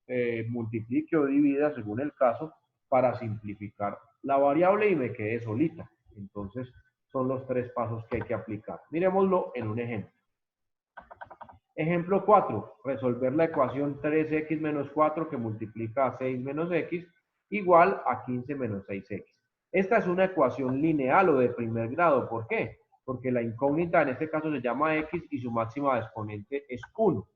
multiplique o divida según el caso para simplificar la variable y me quede solita. Entonces, son los 3 pasos que hay que aplicar. Miremoslo en un ejemplo. Ejemplo 4. Resolver la ecuación 3x menos 4 que multiplica a 6 menos x igual a 15 menos 6x. Esta es una ecuación lineal o de primer grado. ¿Por qué? Porque la incógnita en este caso se llama x y su máxima exponente es 1.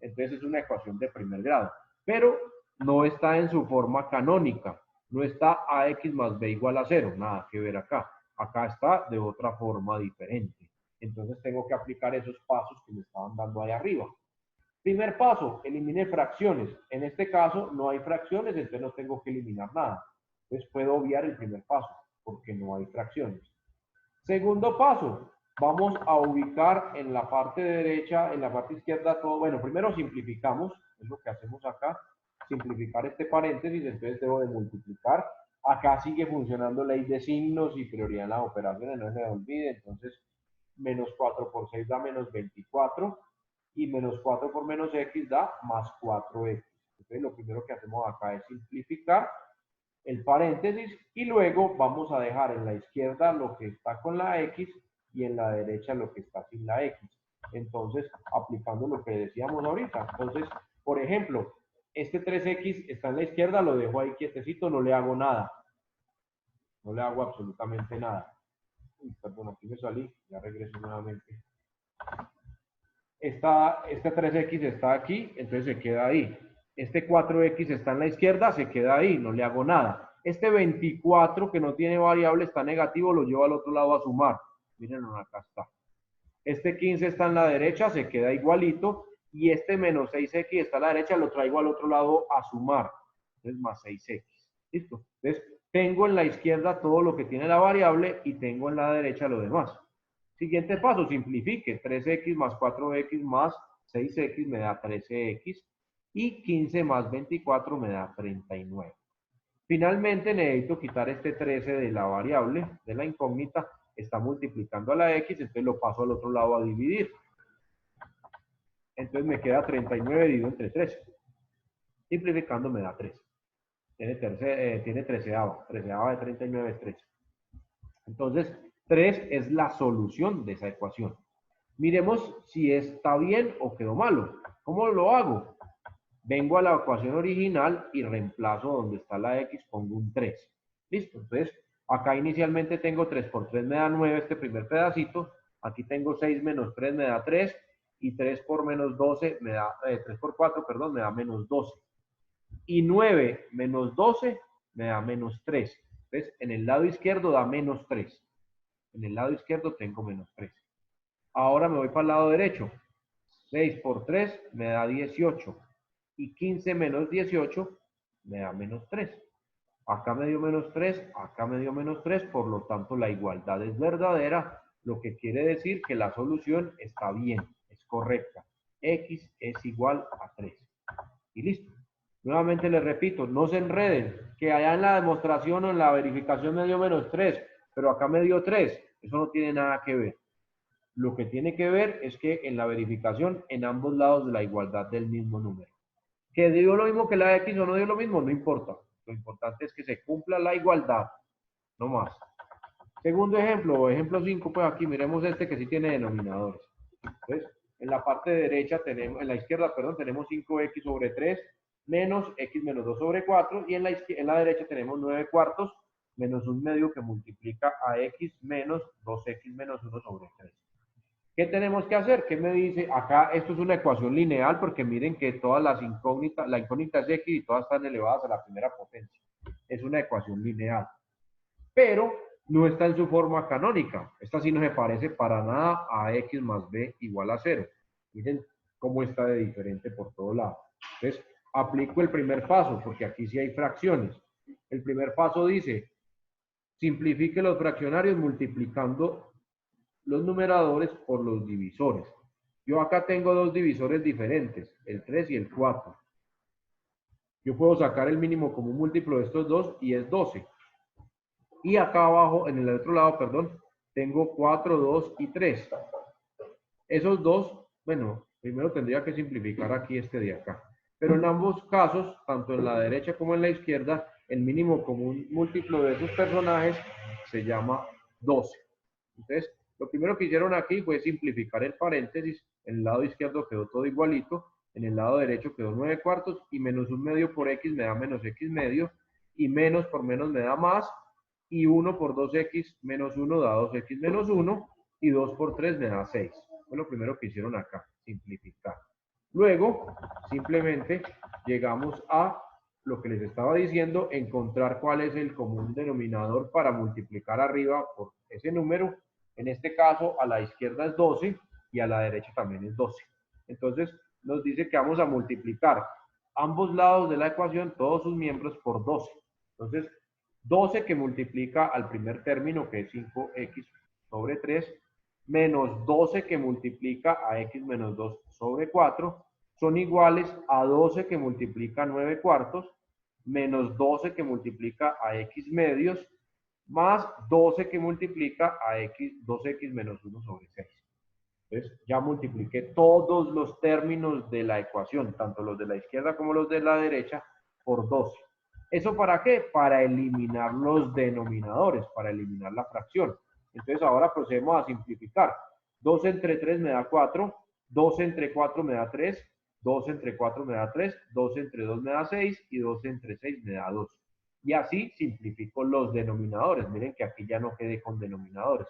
Entonces es una ecuación de primer grado. Pero no está en su forma canónica. No está ax más b igual a 0. Nada que ver acá. Acá está de otra forma diferente. Entonces tengo que aplicar esos pasos que me estaban dando ahí arriba. Primer paso, elimine fracciones. En este caso no hay fracciones, entonces no tengo que eliminar nada. Entonces puedo obviar el primer paso, porque no hay fracciones. Segundo paso, vamos a ubicar en la parte derecha, en la parte izquierda todo. Bueno, primero simplificamos, es lo que hacemos acá. Simplificar este paréntesis, entonces debo de multiplicar. Acá sigue funcionando ley de signos y prioridad en las operaciones, no se me olvide. Entonces, menos 4 por 6 da menos 24 y menos 4 por menos x da más 4x. Entonces lo primero que hacemos acá es simplificar el paréntesis y luego vamos a dejar en la izquierda lo que está con la x y en la derecha lo que está sin la x. Entonces, aplicando lo que decíamos ahorita. Entonces, por ejemplo, este 3x está en la izquierda, lo dejo ahí quietecito, no le hago nada. No le hago absolutamente nada. Uy, perdón, aquí me salí, ya regreso nuevamente. Este 3x está aquí, entonces se queda ahí. Este 4x está en la izquierda, se queda ahí, no le hago nada. Este 24 que no tiene variable está negativo, lo llevo al otro lado a sumar. Miren, acá está. Este 15 está en la derecha, se queda igualito. Y este menos 6x está a la derecha, lo traigo al otro lado a sumar. Entonces más 6x. ¿Listo? Entonces tengo en la izquierda todo lo que tiene la variable y tengo en la derecha lo demás. Siguiente paso, simplifique. 3x más 4x más 6x me da 13x y 15 más 24 me da 39. Finalmente necesito quitar este 13 de la variable, de la incógnita, está multiplicando a la x, entonces lo paso al otro lado a dividir. Entonces me queda 39 dividido entre 13. Simplificando me da 3. Tiene 13ava. 13ava de 39 es 13. Entonces, 3 es la solución de esa ecuación. Miremos si está bien o quedó malo. ¿Cómo lo hago? Vengo a la ecuación original y reemplazo donde está la x, pongo un 3. ¿Listo? Entonces, acá inicialmente tengo 3 por 3 me da 9 este primer pedacito. Aquí tengo 6 menos 3 me da 3. Y 3 por menos 12 me da, 3 por 4, perdón, me da menos 12. Y 9 menos 12 me da menos 3. Entonces, en el lado izquierdo da menos 3. En el lado izquierdo tengo menos 3. Ahora me voy para el lado derecho. 6 por 3 me da 18. Y 15 menos 18 me da menos 3. Acá me dio menos 3, acá me dio menos 3, por lo tanto la igualdad es verdadera, lo que quiere decir que la solución está bien, es correcta. X es igual a 3. Y listo. Nuevamente les repito, no se enreden, que allá en la demostración o en la verificación me dio menos 3, pero acá me dio 3. Eso no tiene nada que ver. Lo que tiene que ver es que en la verificación en ambos lados de la igualdad del mismo número. Que dio lo mismo que la X o no dio lo mismo, no importa. Lo importante es que se cumpla la igualdad, no más. Segundo ejemplo, ejemplo 5, pues aquí miremos este que sí tiene denominadores. Entonces, en la parte derecha tenemos, en la izquierda, perdón, tenemos 5x sobre 3 menos x menos 2 sobre 4 y en la derecha tenemos 9 cuartos menos un medio que multiplica a x menos 2x menos 1 sobre 3. ¿Qué tenemos que hacer? ¿Qué me dice? Acá esto es una ecuación lineal porque miren que todas las incógnitas, la incógnita es x y todas están elevadas a la primera potencia. Es una ecuación lineal. Pero no está en su forma canónica. Esta sí no se parece para nada a x más b igual a 0. Miren cómo está de diferente por todo lado. Entonces, aplico el primer paso porque aquí sí hay fracciones. El primer paso dice, simplifique los fraccionarios multiplicando los numeradores por los divisores. Yo acá tengo dos divisores diferentes, el 3 y el 4. Yo puedo sacar el mínimo común múltiplo de estos dos y es 12. Y acá abajo, en el otro lado, perdón, tengo 4, 2 y 3. Esos dos, bueno, primero tendría que simplificar aquí este de acá. Pero en ambos casos, tanto en la derecha como en la izquierda, el mínimo común múltiplo de esos personajes se llama 12. Entonces, lo primero que hicieron aquí fue simplificar el paréntesis. En el lado izquierdo quedó todo igualito. En el lado derecho quedó 9 cuartos y menos un medio por x me da menos x medio. Y menos por menos me da más. Y 1 por 2x menos 1 da 2x menos 1. Y 2 por 3 me da 6. Fue lo primero que hicieron acá, simplificar. Luego, simplemente llegamos a lo que les estaba diciendo, encontrar cuál es el común denominador para multiplicar arriba por ese número. En este caso, a la izquierda es 12 y a la derecha también es 12. Entonces, nos dice que vamos a multiplicar ambos lados de la ecuación, todos sus miembros, por 12. Entonces, 12 que multiplica al primer término, que es 5x sobre 3, menos 12 que multiplica a x menos 2 sobre 4, son iguales a 12 que multiplica 9 cuartos, menos 12 que multiplica a x medios, más 12 que multiplica a x, 2x menos 1 sobre 6. Entonces, ya multipliqué todos los términos de la ecuación, tanto los de la izquierda como los de la derecha, por 12. ¿Eso para qué? Para eliminar los denominadores, para eliminar la fracción. Entonces, ahora procedemos a simplificar. 2 entre 3 me da 4, 2 entre 4 me da 3, 2 entre 4 me da 3, 2 entre 2 me da 6 y 2 entre 6 me da 2. Y así simplifico los denominadores. Miren que aquí ya no quedé con denominadores.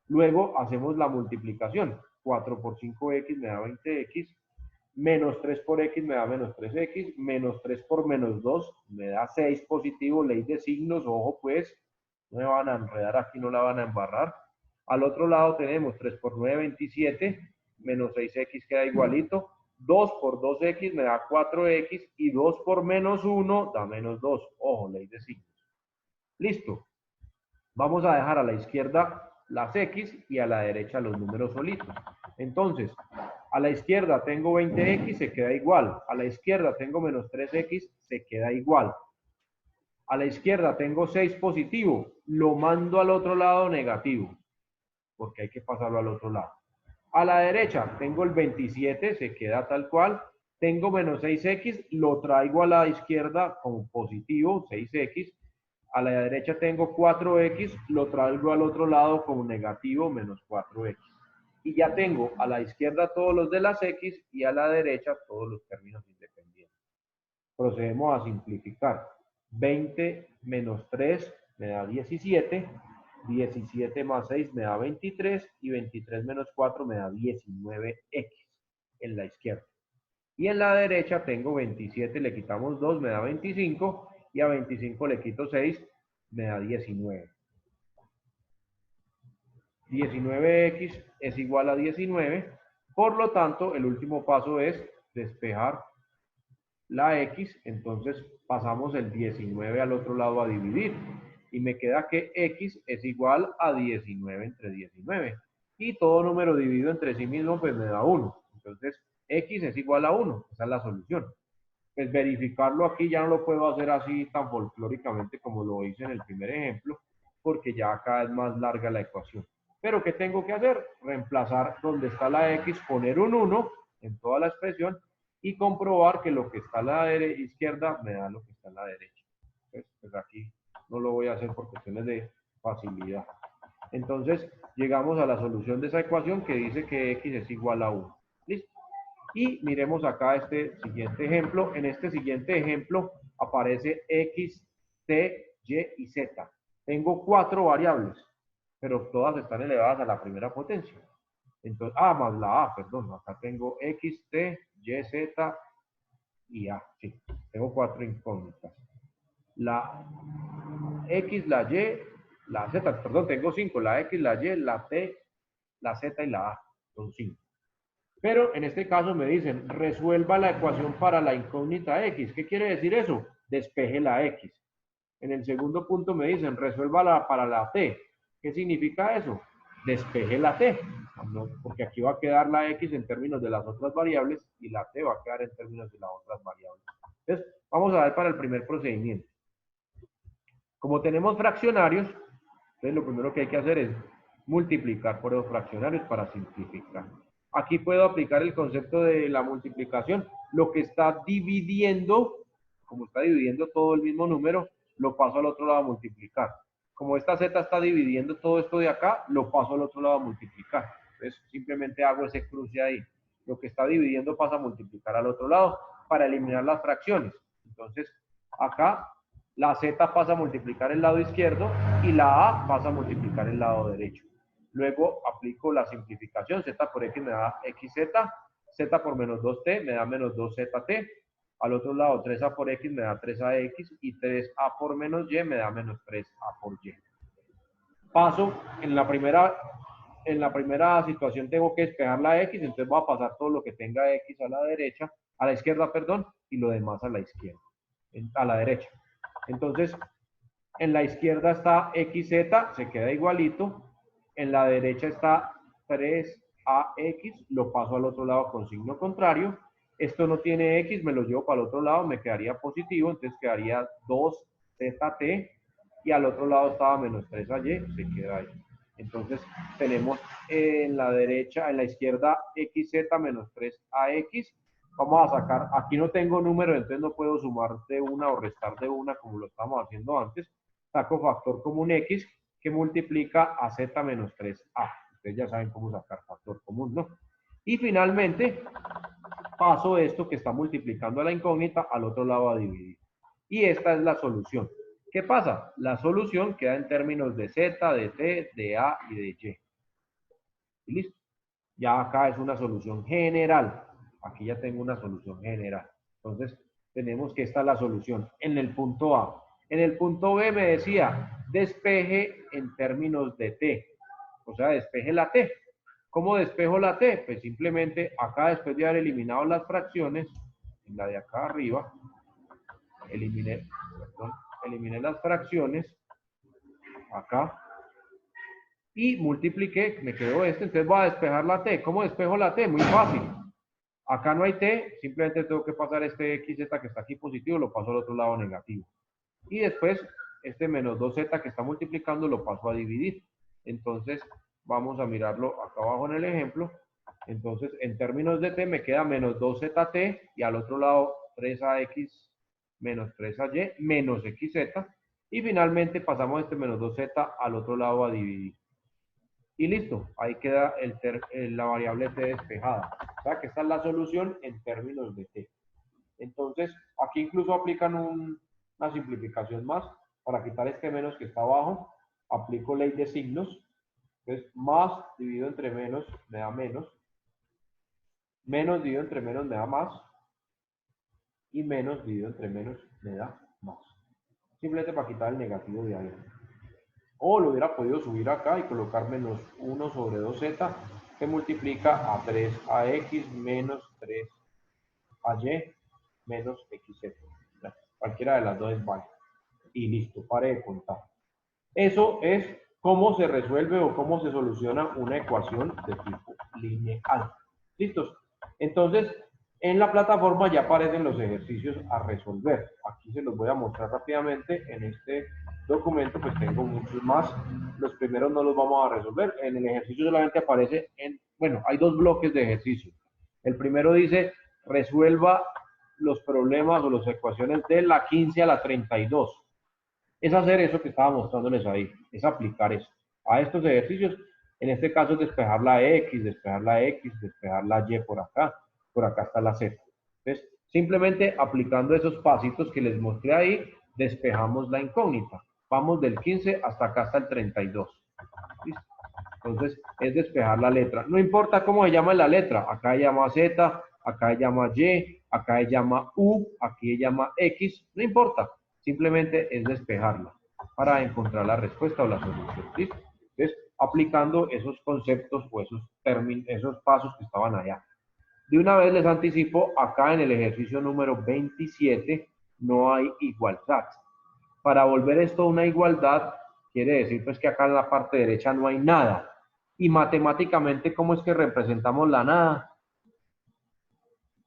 Luego hacemos la multiplicación. 4 por 5x me da 20x, menos 3 por x me da menos 3x, menos 3 por menos 2 me da 6 positivo, ley de signos, ojo pues, no me van a enredar aquí, no la van a embarrar. Al otro lado tenemos 3 por 9, 27, menos 6x queda igualito, 2 por 2x me da 4x y 2 por menos 1 da menos 2, ojo, ley de signos. Listo. Vamos a dejar a la izquierda las x y a la derecha los números solitos. Entonces, a la izquierda tengo 20x, se queda igual. A la izquierda tengo menos 3x, se queda igual. A la izquierda tengo 6 positivo, lo mando al otro lado negativo, porque hay que pasarlo al otro lado. A la derecha tengo el 27, se queda tal cual. Tengo menos 6x, lo traigo a la izquierda como positivo, 6x. A la derecha tengo 4x, lo traigo al otro lado como negativo, menos 4x. Y ya tengo a la izquierda todos los de las x y a la derecha todos los términos independientes. Procedemos a simplificar. 20 menos 3 me da 17, 17 más 6 me da 23 y 23 menos 4 me da 19x en la izquierda. Y en la derecha tengo 27, le quitamos 2, me da 25 y a 25 le quito 6, me da 19. 19x es igual a 19, por lo tanto el último paso es despejar la x, entonces pasamos el 19 al otro lado a dividir y me queda que x es igual a 19 entre 19 y todo número dividido entre sí mismo pues me da 1, entonces x es igual a 1, esa es la solución. Pues verificarlo aquí ya no lo puedo hacer así tan folclóricamente como lo hice en el primer ejemplo, porque ya acá es más larga la ecuación. Pero ¿qué tengo que hacer? Reemplazar donde está la x, poner un 1 en toda la expresión y comprobar que lo que está a la izquierda me da lo que está a la derecha. Pues aquí no lo voy a hacer por cuestiones de facilidad. Entonces llegamos a la solución de esa ecuación que dice que x es igual a 1. ¿Listo? Y miremos acá este siguiente ejemplo. En este siguiente ejemplo aparece x, t, y y z. Tengo 4 variables, pero todas están elevadas a la primera potencia. Entonces, más la a, perdón. Acá tengo x, t, y, z y a. Sí, tengo 4 incógnitas. La x, la y, la z, perdón, tengo 5. La x, la y, la t, la z y la a. Son 5. Pero en este caso me dicen, resuelva la ecuación para la incógnita x. ¿Qué quiere decir eso? Despeje la x. En el segundo punto me dicen, resuélvala para la t. ¿Qué significa eso? Despeje la t. No, porque aquí va a quedar la x en términos de las otras variables y la t va a quedar en términos de las otras variables. Entonces, vamos a ver para el primer procedimiento. Como tenemos fraccionarios, entonces lo primero que hay que hacer es multiplicar por los fraccionarios para simplificar. Aquí puedo aplicar el concepto de la multiplicación. Lo que está dividiendo, como está dividiendo todo el mismo número, lo paso al otro lado a multiplicar. Como esta z está dividiendo todo esto de acá, lo paso al otro lado a multiplicar. Entonces simplemente hago ese cruce ahí. Lo que está dividiendo pasa a multiplicar al otro lado para eliminar las fracciones. Entonces acá la z pasa a multiplicar el lado izquierdo y la a pasa a multiplicar el lado derecho. Luego aplico la simplificación, z por x me da xz, z por menos 2t me da menos 2zt, al otro lado 3a por x me da 3ax y 3a por menos y me da menos 3a por y. Paso, en la primera situación tengo que despejar la x, entonces voy a pasar todo lo que tenga x a la derecha, a la izquierda, perdón, y lo demás a la izquierda, a la derecha. Entonces, en la izquierda está xz, se queda igualito. En la derecha está 3ax, lo paso al otro lado con signo contrario. Esto no tiene x, me lo llevo para el otro lado, me quedaría positivo, entonces quedaría 2zt. Y al otro lado estaba menos 3ay, se queda ahí. Entonces tenemos en la derecha, en la izquierda, xz menos 3ax. Vamos a sacar, aquí no tengo número, entonces no puedo sumar de una o restar de una como lo estamos haciendo antes. Saco factor común x que multiplica a z menos 3a. Ustedes ya saben cómo sacar factor común, ¿no? Y finalmente paso esto que está multiplicando a la incógnita al otro lado a dividir. Y esta es la solución. ¿Qué pasa? La solución queda en términos de z, de t, de a y de y. Y listo. Ya acá es una solución general. Aquí ya tengo una solución general. Entonces, tenemos que esta es la solución en el punto A. En el punto B me decía, despeje en términos de T. O sea, despeje la T. ¿Cómo despejo la T? Pues simplemente acá, después de haber eliminado las fracciones, en la de acá arriba, eliminé las fracciones, acá, y multipliqué, me quedó este, entonces voy a despejar la T. ¿Cómo despejo la T? Muy fácil. Acá no hay T, simplemente tengo que pasar este XZ que está aquí positivo, lo paso al otro lado negativo. Y después, este menos 2Z que está multiplicando, lo paso a dividir. Entonces, vamos a mirarlo acá abajo en el ejemplo. Entonces, en términos de T, me queda menos 2ZT y al otro lado 3AX menos 3AY menos XZ. Y finalmente pasamos este menos 2Z al otro lado a dividir. Y listo, ahí queda la variable T despejada. O sea que esta es la solución en términos de T. Entonces, aquí incluso aplican una simplificación más. Para quitar este menos que está abajo, aplico ley de signos. Entonces, más dividido entre menos me da menos. Menos dividido entre menos me da más. Y menos dividido entre menos me da más. Simplemente para quitar el negativo de ahí. O lo hubiera podido subir acá y colocar menos 1 sobre 2z que multiplica a 3ax menos 3ay menos xz. Cualquiera de las dos es válida. Y listo, pare de contar. Eso es cómo se resuelve o cómo se soluciona una ecuación de tipo lineal. ¿Listos? Entonces, en la plataforma ya aparecen los ejercicios a resolver. Aquí se los voy a mostrar rápidamente. En este documento pues tengo muchos más. Los primeros no los vamos a resolver. En el ejercicio solamente aparece bueno, hay dos bloques de ejercicio. El primero dice, resuelva los problemas o las ecuaciones de la 15 a la 32. Es hacer eso que estaba mostrándoles ahí, es aplicar eso a estos ejercicios. En este caso es despejar la X, despejar la X, despejar la Y por acá está la Z. Entonces, simplemente aplicando esos pasitos que les mostré ahí, despejamos la incógnita. Vamos del 15 hasta acá hasta el 32. ¿Listo? Entonces, es despejar la letra. No importa cómo se llama la letra, acá se llama Z, acá se llama Y, acá se llama U, aquí se llama X, no importa. Simplemente es despejarla para encontrar la respuesta o la solución. ¿Listo? Entonces, aplicando esos conceptos o esos pasos que estaban allá. De una vez les anticipo, acá en el ejercicio número 27 no hay igualdad. Para volver esto una igualdad, quiere decir pues que acá en la parte derecha no hay nada. Y matemáticamente, ¿cómo es que representamos la nada?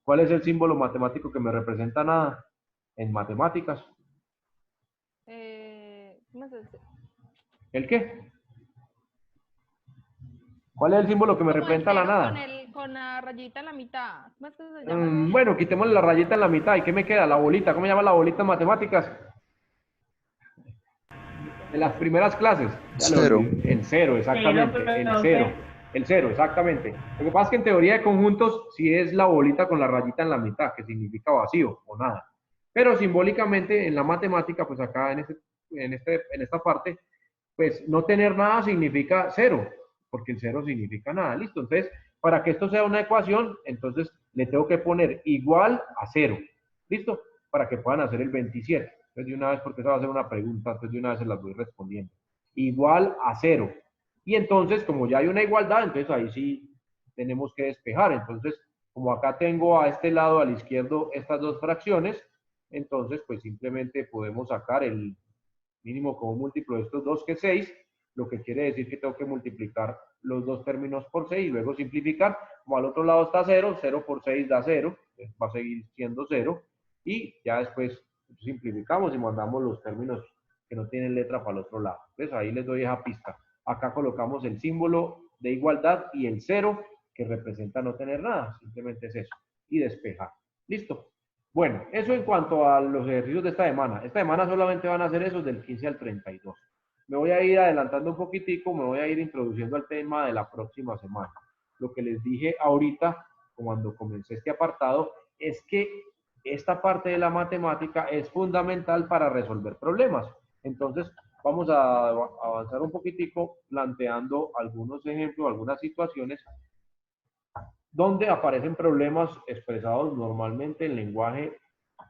¿Cuál es el símbolo matemático que me representa nada? En matemáticas. ¿Cómo es ese? ¿El qué? ¿Cuál es el símbolo que me Como el representa la cero nada? con la rayita en la mitad. ¿Cómo es que se llama? Bueno, quitémosle la rayita en la mitad. ¿Y qué me queda? La bolita. ¿Cómo se llama la bolita en matemáticas? En las primeras clases. Cero. El cero, exactamente. El cero. El cero, exactamente. Lo que pasa es que en teoría de conjuntos sí es la bolita con la rayita en la mitad, que significa vacío o nada. Pero simbólicamente en la matemática, pues acá en esta parte, pues no tener nada significa cero, porque el cero significa nada. Listo. Entonces, para que esto sea una ecuación, entonces le tengo que poner igual a cero. ¿Listo? Para que puedan hacer el 27. Entonces, de una vez, porque esa va a ser una pregunta, entonces de una vez se las voy respondiendo. Igual a cero. Y entonces, como ya hay una igualdad, entonces ahí sí tenemos que despejar. Entonces, como acá tengo a este lado, al izquierdo, estas dos fracciones, entonces, pues simplemente podemos sacar el mínimo como múltiplo de estos dos, que es 6, lo que quiere decir que tengo que multiplicar los dos términos por 6 y luego simplificar. Como al otro lado está 0, 0 por 6 da 0, va a seguir siendo 0, y ya después simplificamos y mandamos los términos que no tienen letra para el otro lado. Entonces ahí les doy esa pista. Acá colocamos el símbolo de igualdad y el 0, que representa no tener nada, simplemente es eso, y despejar. ¿Listo? Bueno, eso en cuanto a los ejercicios de esta semana. Esta semana solamente van a hacer esos del 15 al 32. Me voy a ir adelantando un poquitico, me voy a ir introduciendo al tema de la próxima semana. Lo que les dije ahorita, cuando comencé este apartado, es que esta parte de la matemática es fundamental para resolver problemas. Entonces, vamos a avanzar un poquitico planteando algunos ejemplos, algunas situaciones donde aparecen problemas expresados normalmente en lenguaje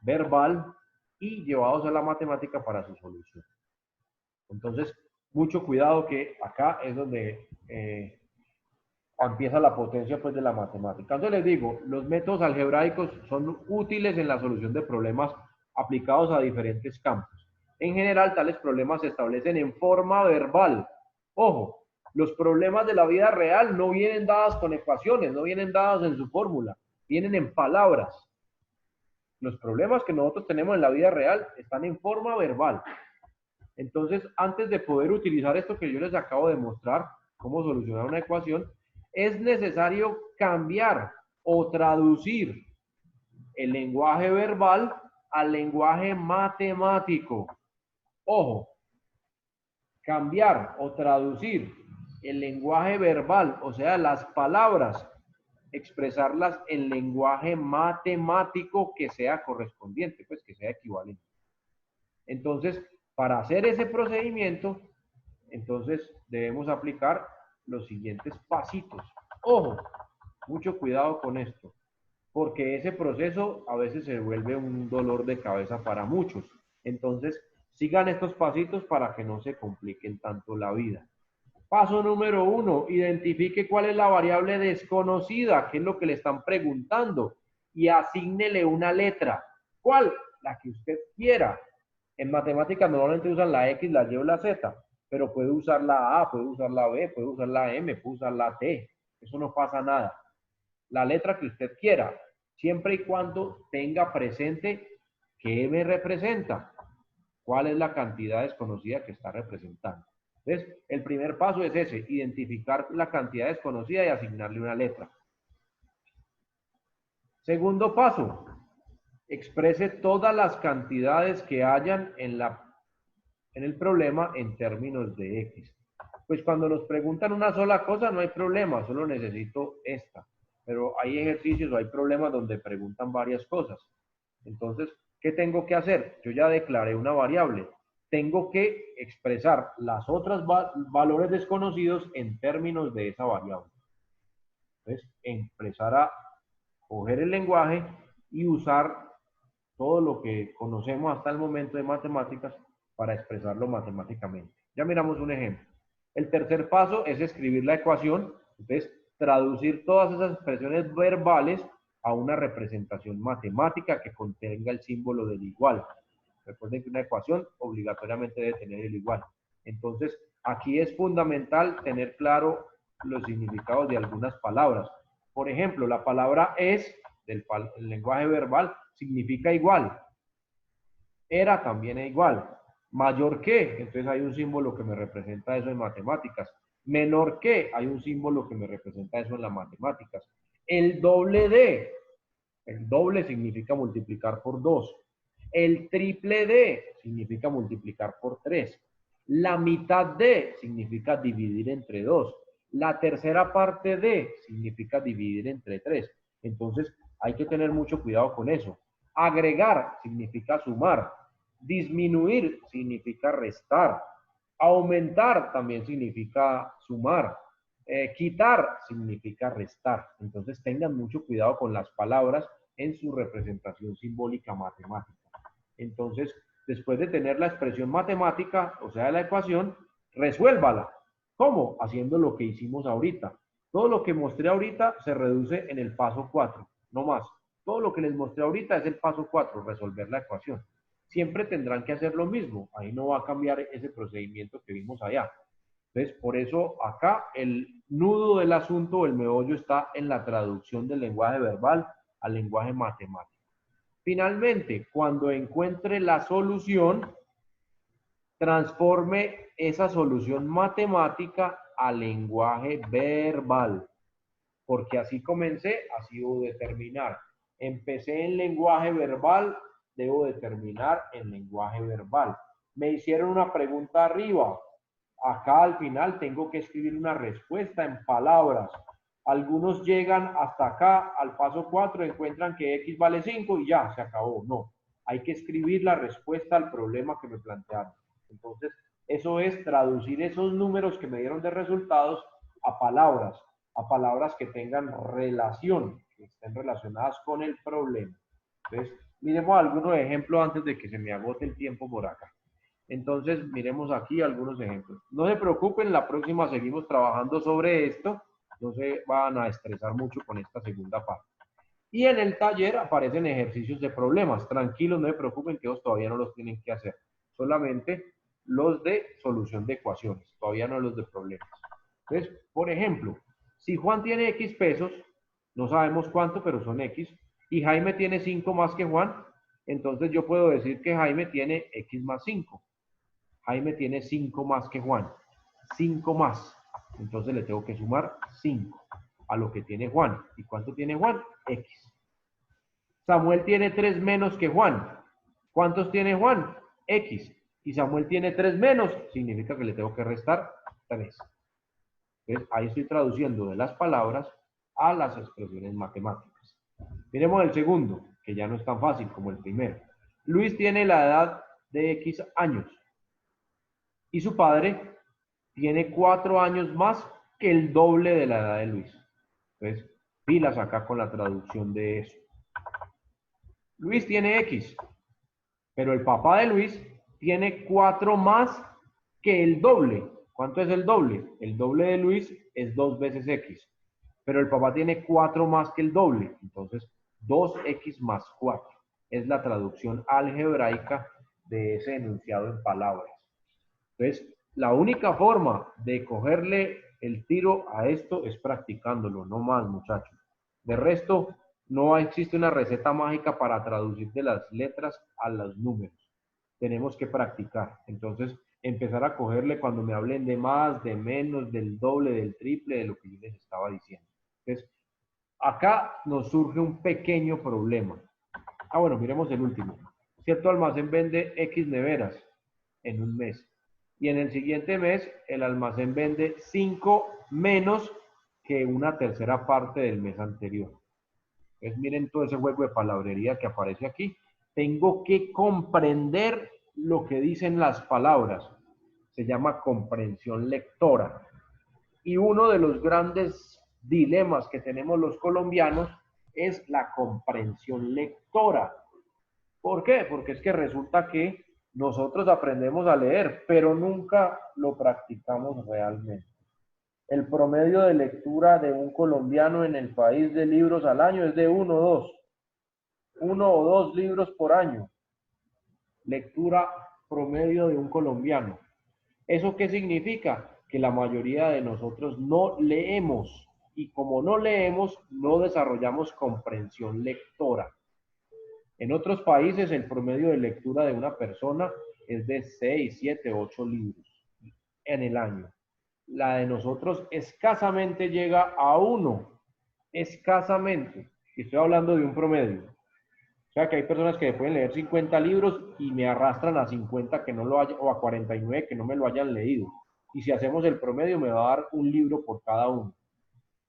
verbal y llevados a la matemática para su solución. Entonces, mucho cuidado que acá es donde empieza la potencia pues, de la matemática. Entonces les digo, los métodos algebraicos son útiles en la solución de problemas aplicados a diferentes campos. En general, tales problemas se establecen en forma verbal. Ojo, los problemas de la vida real no vienen dados con ecuaciones, no vienen dados en su fórmula, vienen en palabras. Los problemas que nosotros tenemos en la vida real están en forma verbal. Entonces, antes de poder utilizar esto que yo les acabo de mostrar, cómo solucionar una ecuación, es necesario cambiar o traducir el lenguaje verbal al lenguaje matemático. Ojo, cambiar o traducir el lenguaje verbal, o sea, las palabras, expresarlas en lenguaje matemático que sea correspondiente, pues que sea equivalente. Entonces, para hacer ese procedimiento, entonces debemos aplicar los siguientes pasitos. Ojo, mucho cuidado con esto, porque ese proceso a veces se vuelve un dolor de cabeza para muchos. Entonces, sigan estos pasitos para que no se compliquen tanto la vida. Paso número 1, identifique cuál es la variable desconocida, qué es lo que le están preguntando, y asígnele una letra. ¿Cuál? La que usted quiera. En matemáticas normalmente usan la X, la Y o la Z, pero puede usar la A, puede usar la B, puede usar la M, puede usar la T. Eso no pasa nada. La letra que usted quiera, siempre y cuando tenga presente qué me representa, cuál es la cantidad desconocida que está representando. Entonces, el primer paso es ese, identificar la cantidad desconocida y asignarle una letra. Segundo paso, exprese todas las cantidades que hayan en el problema en términos de X. Pues cuando nos preguntan una sola cosa no hay problema, solo necesito esta. Pero hay ejercicios o hay problemas donde preguntan varias cosas. Entonces, ¿qué tengo que hacer? Yo ya declaré una variable. Tengo que expresar las otras valores desconocidos en términos de esa variable. Entonces, empezar a coger el lenguaje y usar todo lo que conocemos hasta el momento de matemáticas para expresarlo matemáticamente. Ya miramos un ejemplo. El tercer paso es escribir la ecuación, entonces traducir todas esas expresiones verbales a una representación matemática que contenga el símbolo del igual. Recuerden que una ecuación obligatoriamente debe tener el igual. Entonces, aquí es fundamental tener claro los significados de algunas palabras. Por ejemplo, la palabra es, del lenguaje verbal, significa igual. Era también es igual. Mayor que, entonces hay un símbolo que me representa eso en matemáticas. Menor que, hay un símbolo que me representa eso en las matemáticas. El doble de, el doble significa multiplicar por 2. El triple de significa multiplicar por 3. La mitad de significa dividir entre 2. La tercera parte de significa dividir entre 3. Entonces, hay que tener mucho cuidado con eso. Agregar significa sumar. Disminuir significa restar. Aumentar también significa sumar. Quitar significa restar. Entonces, tengan mucho cuidado con las palabras en su representación simbólica matemática. Entonces, después de tener la expresión matemática, o sea, la ecuación, resuélvala. ¿Cómo? Haciendo lo que hicimos ahorita. Todo lo que mostré ahorita se reduce en el paso 4, no más. Todo lo que les mostré ahorita es el paso 4, resolver la ecuación. Siempre tendrán que hacer lo mismo. Ahí no va a cambiar ese procedimiento que vimos allá. Entonces, por eso acá el nudo del asunto, el meollo, está en la traducción del lenguaje verbal al lenguaje matemático. Finalmente, cuando encuentre la solución, transforme esa solución matemática al lenguaje verbal. Porque así comencé, así debo de terminar. Empecé en lenguaje verbal, debo de terminar en lenguaje verbal. Me hicieron una pregunta arriba. Acá al final tengo que escribir una respuesta en palabras. Algunos llegan hasta acá, al paso 4, encuentran que X vale 5 y ya, se acabó. No, hay que escribir la respuesta al problema que me plantearon. Entonces, Eso es traducir esos números que me dieron de resultados a palabras que tengan relación, que estén relacionadas con el problema. Entonces, miremos algunos ejemplos antes de que se me agote el tiempo por acá. Entonces, miremos aquí algunos ejemplos. No se preocupen, la próxima seguimos trabajando sobre esto. No se van a estresar mucho con esta segunda parte. Y en el taller aparecen ejercicios de problemas. Tranquilos, no se preocupen que ellos todavía no los tienen que hacer. Solamente los de solución de ecuaciones, todavía no los de problemas. Entonces, por ejemplo, si Juan tiene X pesos, no sabemos cuánto, pero son X, y Jaime tiene 5 más que Juan, entonces yo puedo decir que Jaime tiene X más 5. Jaime tiene 5 más que Juan. 5 más. Entonces le tengo que sumar 5 a lo que tiene Juan. ¿Y cuánto tiene Juan? X. Samuel tiene 3 menos que Juan. ¿Cuántos tiene Juan? X. Y Samuel tiene 3 menos, significa que le tengo que restar 3. Entonces, ahí estoy traduciendo de las palabras a las expresiones matemáticas. Miremos el segundo, que ya no es tan fácil como el primero. Luis tiene la edad de X años. Y su padre tiene 4 años más que el doble de la edad de Luis. Entonces, pilas acá con la traducción de eso. Luis tiene X, pero el papá de Luis tiene 4 más que el doble. ¿Cuánto es el doble? El doble de Luis es 2 veces X, pero el papá tiene 4 más que el doble. Entonces, 2X más 4. Es la traducción algebraica de ese enunciado en palabras. Entonces, la única forma de cogerle el tiro a esto es practicándolo, no más, muchachos. De resto, no existe una receta mágica para traducir de las letras a los números. Tenemos que practicar. Entonces, empezar a cogerle cuando me hablen de más, de menos, del doble, del triple, de lo que yo les estaba diciendo. Entonces, acá nos surge un pequeño problema. Bueno, miremos el último. Cierto almacén vende X neveras en un mes. Y en el siguiente mes, el almacén vende 5 menos que una tercera parte del mes anterior. Entonces, miren todo ese juego de palabrería que aparece aquí. Tengo que comprender lo que dicen las palabras. Se llama comprensión lectora. Y uno de los grandes dilemas que tenemos los colombianos es la comprensión lectora. ¿Por qué? Porque es que resulta que nosotros aprendemos a leer, pero nunca lo practicamos realmente. El promedio de lectura de un colombiano en el país de libros al año es de 1 o 2 libros por año. Lectura promedio de un colombiano. ¿Eso qué significa? Que la mayoría de nosotros no leemos, y como no leemos, no desarrollamos comprensión lectora. En otros países el promedio de lectura de una persona es de 6, 7, 8 libros en el año. La de nosotros escasamente llega a 1, escasamente. Y estoy hablando de un promedio. O sea que hay personas que pueden leer 50 libros y me arrastran a 50 que no lo hayan, o a 49 que no me lo hayan leído. Y si hacemos el promedio me va a dar un libro por cada uno.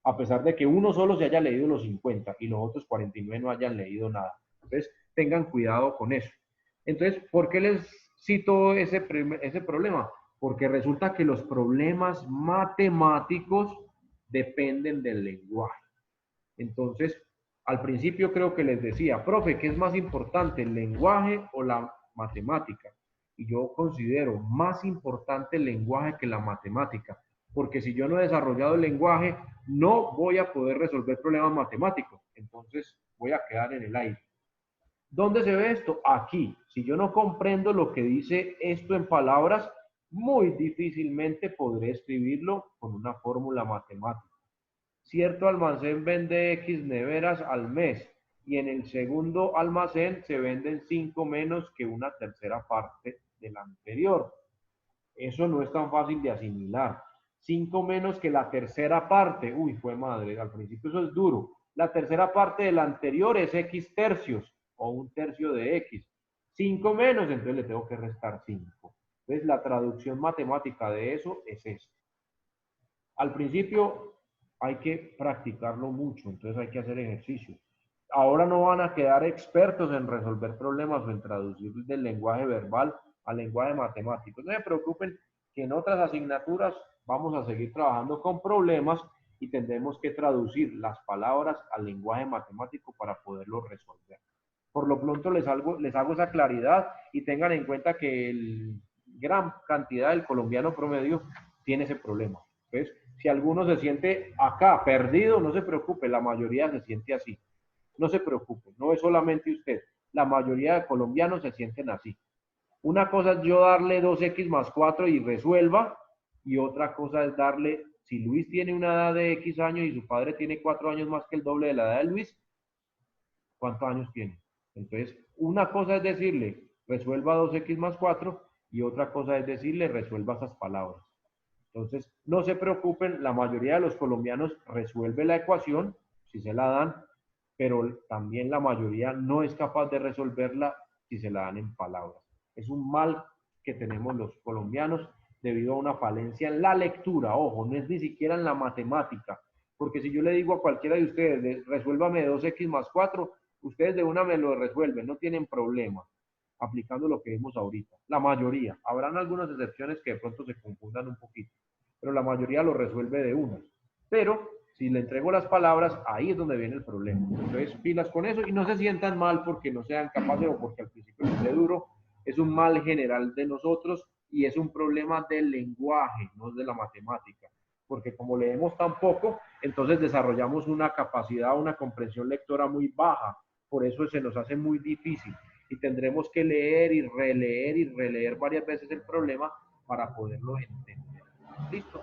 A pesar de que uno solo se haya leído los 50 y los otros 49 no hayan leído nada. Entonces, tengan cuidado con eso. Entonces, ¿por qué les cito ese problema? Porque resulta que los problemas matemáticos dependen del lenguaje. Entonces, al principio creo que les decía, profe, ¿qué es más importante, el lenguaje o la matemática? Y yo considero más importante el lenguaje que la matemática, porque si yo no he desarrollado el lenguaje, no voy a poder resolver problemas matemáticos. Entonces, voy a quedar en el aire. ¿Dónde se ve esto? Aquí. Si yo no comprendo lo que dice esto en palabras, muy difícilmente podré escribirlo con una fórmula matemática. Cierto almacén vende X neveras al mes y en el segundo almacén se venden 5 menos que una tercera parte del anterior. Eso no es tan fácil de asimilar. 5 menos que la tercera parte. Uy, fue madre, al principio eso es duro. La tercera parte del anterior es X tercios o un tercio de X. 5 menos, entonces le tengo que restar 5. Entonces la traducción matemática de eso es esto. Al principio hay que practicarlo mucho, entonces hay que hacer ejercicio. Ahora no van a quedar expertos en resolver problemas o en traducir del lenguaje verbal al lenguaje matemático. No se preocupen que en otras asignaturas vamos a seguir trabajando con problemas y tendremos que traducir las palabras al lenguaje matemático para poderlo resolver. Por lo pronto les hago esa claridad y tengan en cuenta que gran cantidad del colombiano promedio tiene ese problema. ¿Ves? Si alguno se siente acá perdido, no se preocupe, la mayoría se siente así. No se preocupe, no es solamente usted, la mayoría de colombianos se sienten así. Una cosa es yo darle 2x más 4 y resuelva, y otra cosa es darle, si Luis tiene una edad de X años y su padre tiene 4 años más que el doble de la edad de Luis, ¿cuántos años tiene? Entonces, una cosa es decirle, resuelva 2x más 4, y otra cosa es decirle, resuelva esas palabras. Entonces, no se preocupen, la mayoría de los colombianos resuelve la ecuación, si se la dan, pero también la mayoría no es capaz de resolverla si se la dan en palabras. Es un mal que tenemos los colombianos debido a una falencia en la lectura, ojo, no es ni siquiera en la matemática, porque si yo le digo a cualquiera de ustedes, resuélvame 2x más 4, ustedes de una me lo resuelven, no tienen problema, aplicando lo que vimos ahorita. La mayoría, habrán algunas excepciones que de pronto se confundan un poquito, pero la mayoría lo resuelve de una. Pero si le entrego las palabras, ahí es donde viene el problema. Entonces, pilas con eso y no se sientan mal porque no sean capaces o porque al principio les dé duro. Es un mal general de nosotros y es un problema del lenguaje, no de la matemática. Porque como leemos tan poco, entonces desarrollamos una capacidad, una comprensión lectora muy baja. Por eso se nos hace muy difícil. Y tendremos que leer y releer varias veces el problema para poderlo entender. ¿Listo?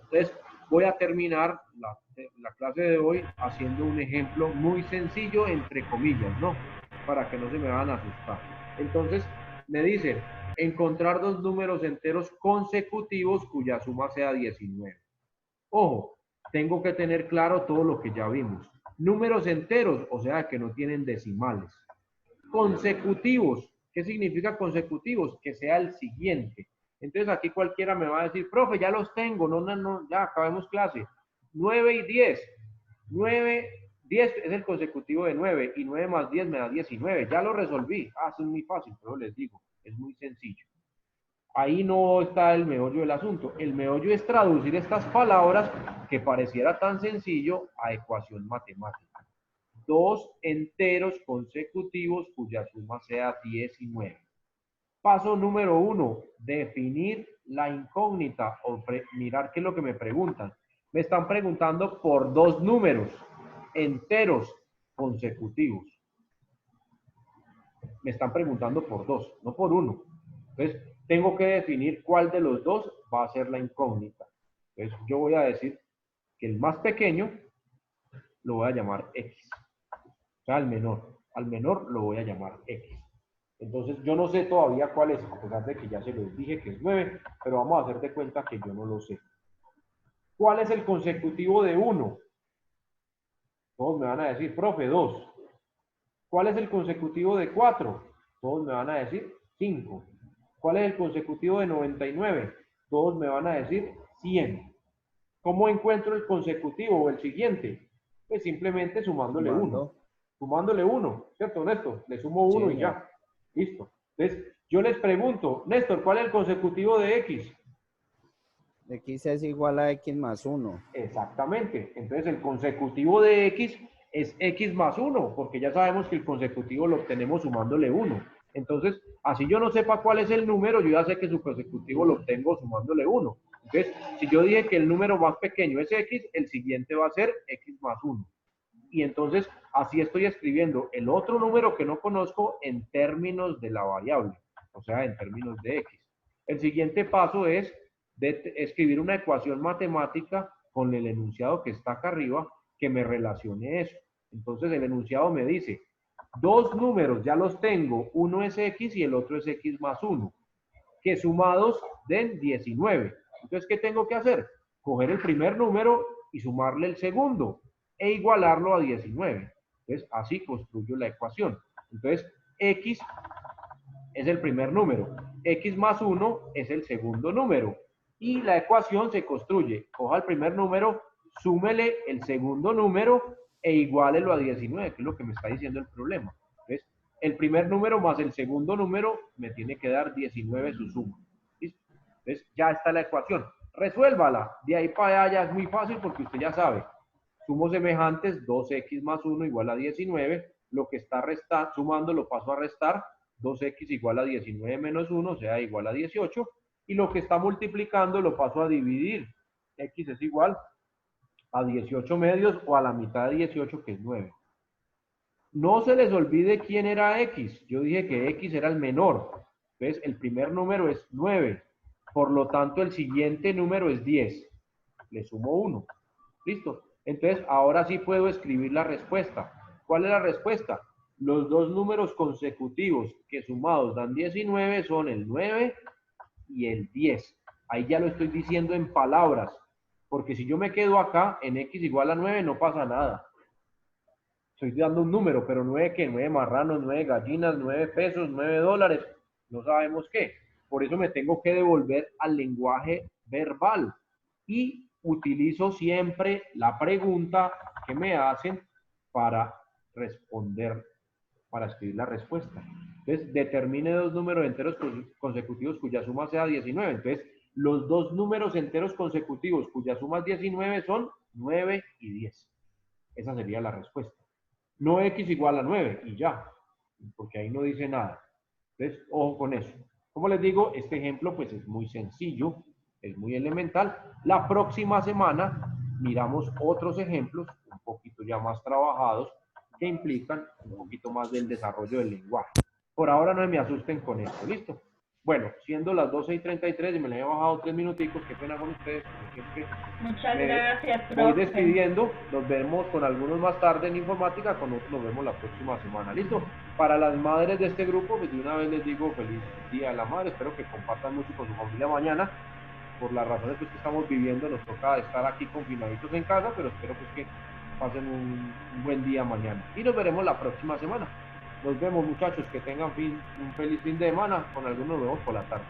Entonces, voy a terminar la clase de hoy haciendo un ejemplo muy sencillo, entre comillas, ¿no? Para que no se me van a asustar. Entonces, me dice, encontrar dos números enteros consecutivos cuya suma sea 19. Ojo, tengo que tener claro todo lo que ya vimos. Números enteros, o sea, que no tienen decimales. Consecutivos, ¿qué significa consecutivos? Que sea el siguiente. Entonces aquí cualquiera me va a decir, profe, ya los tengo, no, ya acabemos clase. 9 y 10. 9, 10 es el consecutivo de 9 y 9 más 10 me da 19. Ya lo resolví. Ah, eso es muy fácil, pero les digo, es muy sencillo. Ahí no está el meollo del asunto. El meollo es traducir estas palabras que pareciera tan sencillo a ecuación matemática. Dos enteros consecutivos cuya suma sea 19. Paso número 1, definir la incógnita o mirar qué es lo que me preguntan. Me están preguntando por dos números enteros consecutivos. Me están preguntando por dos, no por uno. Entonces, tengo que definir cuál de los dos va a ser la incógnita. Entonces, yo voy a decir que el más pequeño lo voy a llamar X. O sea, al menor lo voy a llamar X. Entonces, yo no sé todavía cuál es, a pesar de que ya se los dije que es 9, pero vamos a hacer de cuenta que yo no lo sé. ¿Cuál es el consecutivo de 1? Todos me van a decir, profe, 2. ¿Cuál es el consecutivo de 4? Todos me van a decir 5. ¿Cuál es el consecutivo de 99? Todos me van a decir 100. ¿Cómo encuentro el consecutivo o el siguiente? Pues simplemente sumándole 1. Sumándole 1, ¿cierto, Néstor? Le sumo 1 y ya. Listo. Entonces, yo les pregunto, Néstor, ¿cuál es el consecutivo de X? X es igual a X más 1. Exactamente. Entonces, el consecutivo de X es X más 1, porque ya sabemos que el consecutivo lo obtenemos sumándole 1. Entonces, así yo no sepa cuál es el número, yo ya sé que su consecutivo lo obtengo sumándole 1. Entonces, si yo dije que el número más pequeño es X, el siguiente va a ser X más 1. Y entonces, así estoy escribiendo el otro número que no conozco en términos de la variable, o sea, en términos de X. El siguiente paso es de escribir una ecuación matemática con el enunciado que está acá arriba que me relacione eso. Entonces, el enunciado me dice, dos números ya los tengo, uno es X y el otro es X más 1, que sumados den 19. Entonces, ¿qué tengo que hacer? Coger el primer número y sumarle el segundo e igualarlo a 19. Entonces, así construyo la ecuación. Entonces, X es el primer número, X más 1 es el segundo número. Y la ecuación se construye, coja el primer número, súmele el segundo número e iguálelo a 19, que es lo que me está diciendo el problema. Entonces, el primer número más el segundo número me tiene que dar 19 su suma. ¿Listo? Entonces ya está la ecuación. Resuélvala. De ahí para allá ya es muy fácil porque usted ya sabe. Sumo semejantes, 2x más 1 igual a 19. Lo que está sumando lo paso a restar. 2x igual a 19 menos 1, o sea, igual a 18. Y lo que está multiplicando lo paso a dividir. X es igual a 18 medios o a la mitad de 18, que es 9. No se les olvide quién era X. Yo dije que X era el menor. Entonces, el primer número es 9. Por lo tanto, el siguiente número es 10. Le sumo 1. ¿Listo? Entonces, ahora sí puedo escribir la respuesta. ¿Cuál es la respuesta? Los dos números consecutivos que sumados dan 19 son el 9 y el 10. Ahí ya lo estoy diciendo en palabras. Porque si yo me quedo acá en X igual a 9, no pasa nada. Estoy dando un número, pero 9 ¿qué? 9 marranos, 9 gallinas, 9 pesos, 9 dólares. No sabemos qué. Por eso me tengo que devolver al lenguaje verbal. Y utilizo siempre la pregunta que me hacen para responder, para escribir la respuesta. Entonces, determine dos números enteros consecutivos cuya suma sea 19. Entonces, los dos números enteros consecutivos cuya suma es 19 son 9 y 10. Esa sería la respuesta. No X igual a 9 y ya, porque ahí no dice nada. Entonces, ojo con eso. Como les digo, este ejemplo pues es muy sencillo, es muy elemental. La próxima semana miramos otros ejemplos un poquito ya más trabajados que implican un poquito más del desarrollo del lenguaje. Por ahora no me asusten con esto, ¿listo? Bueno, siendo las 12:33 y me le he bajado 3 minuticos, qué pena con ustedes. Muchas gracias, profe. Voy despidiendo, nos vemos con algunos más tarde en informática, con otros nos vemos la próxima semana, ¿listo? Para las madres de este grupo, pues de una vez les digo feliz Día de la Madre, espero que compartan mucho con su familia mañana. Por las razones pues, que estamos viviendo, nos toca estar aquí confinaditos en casa, pero espero pues que pasen un buen día mañana. Y nos veremos la próxima semana. Nos vemos, muchachos, que tengan un feliz fin de semana. Con algunos nos vemos por la tarde.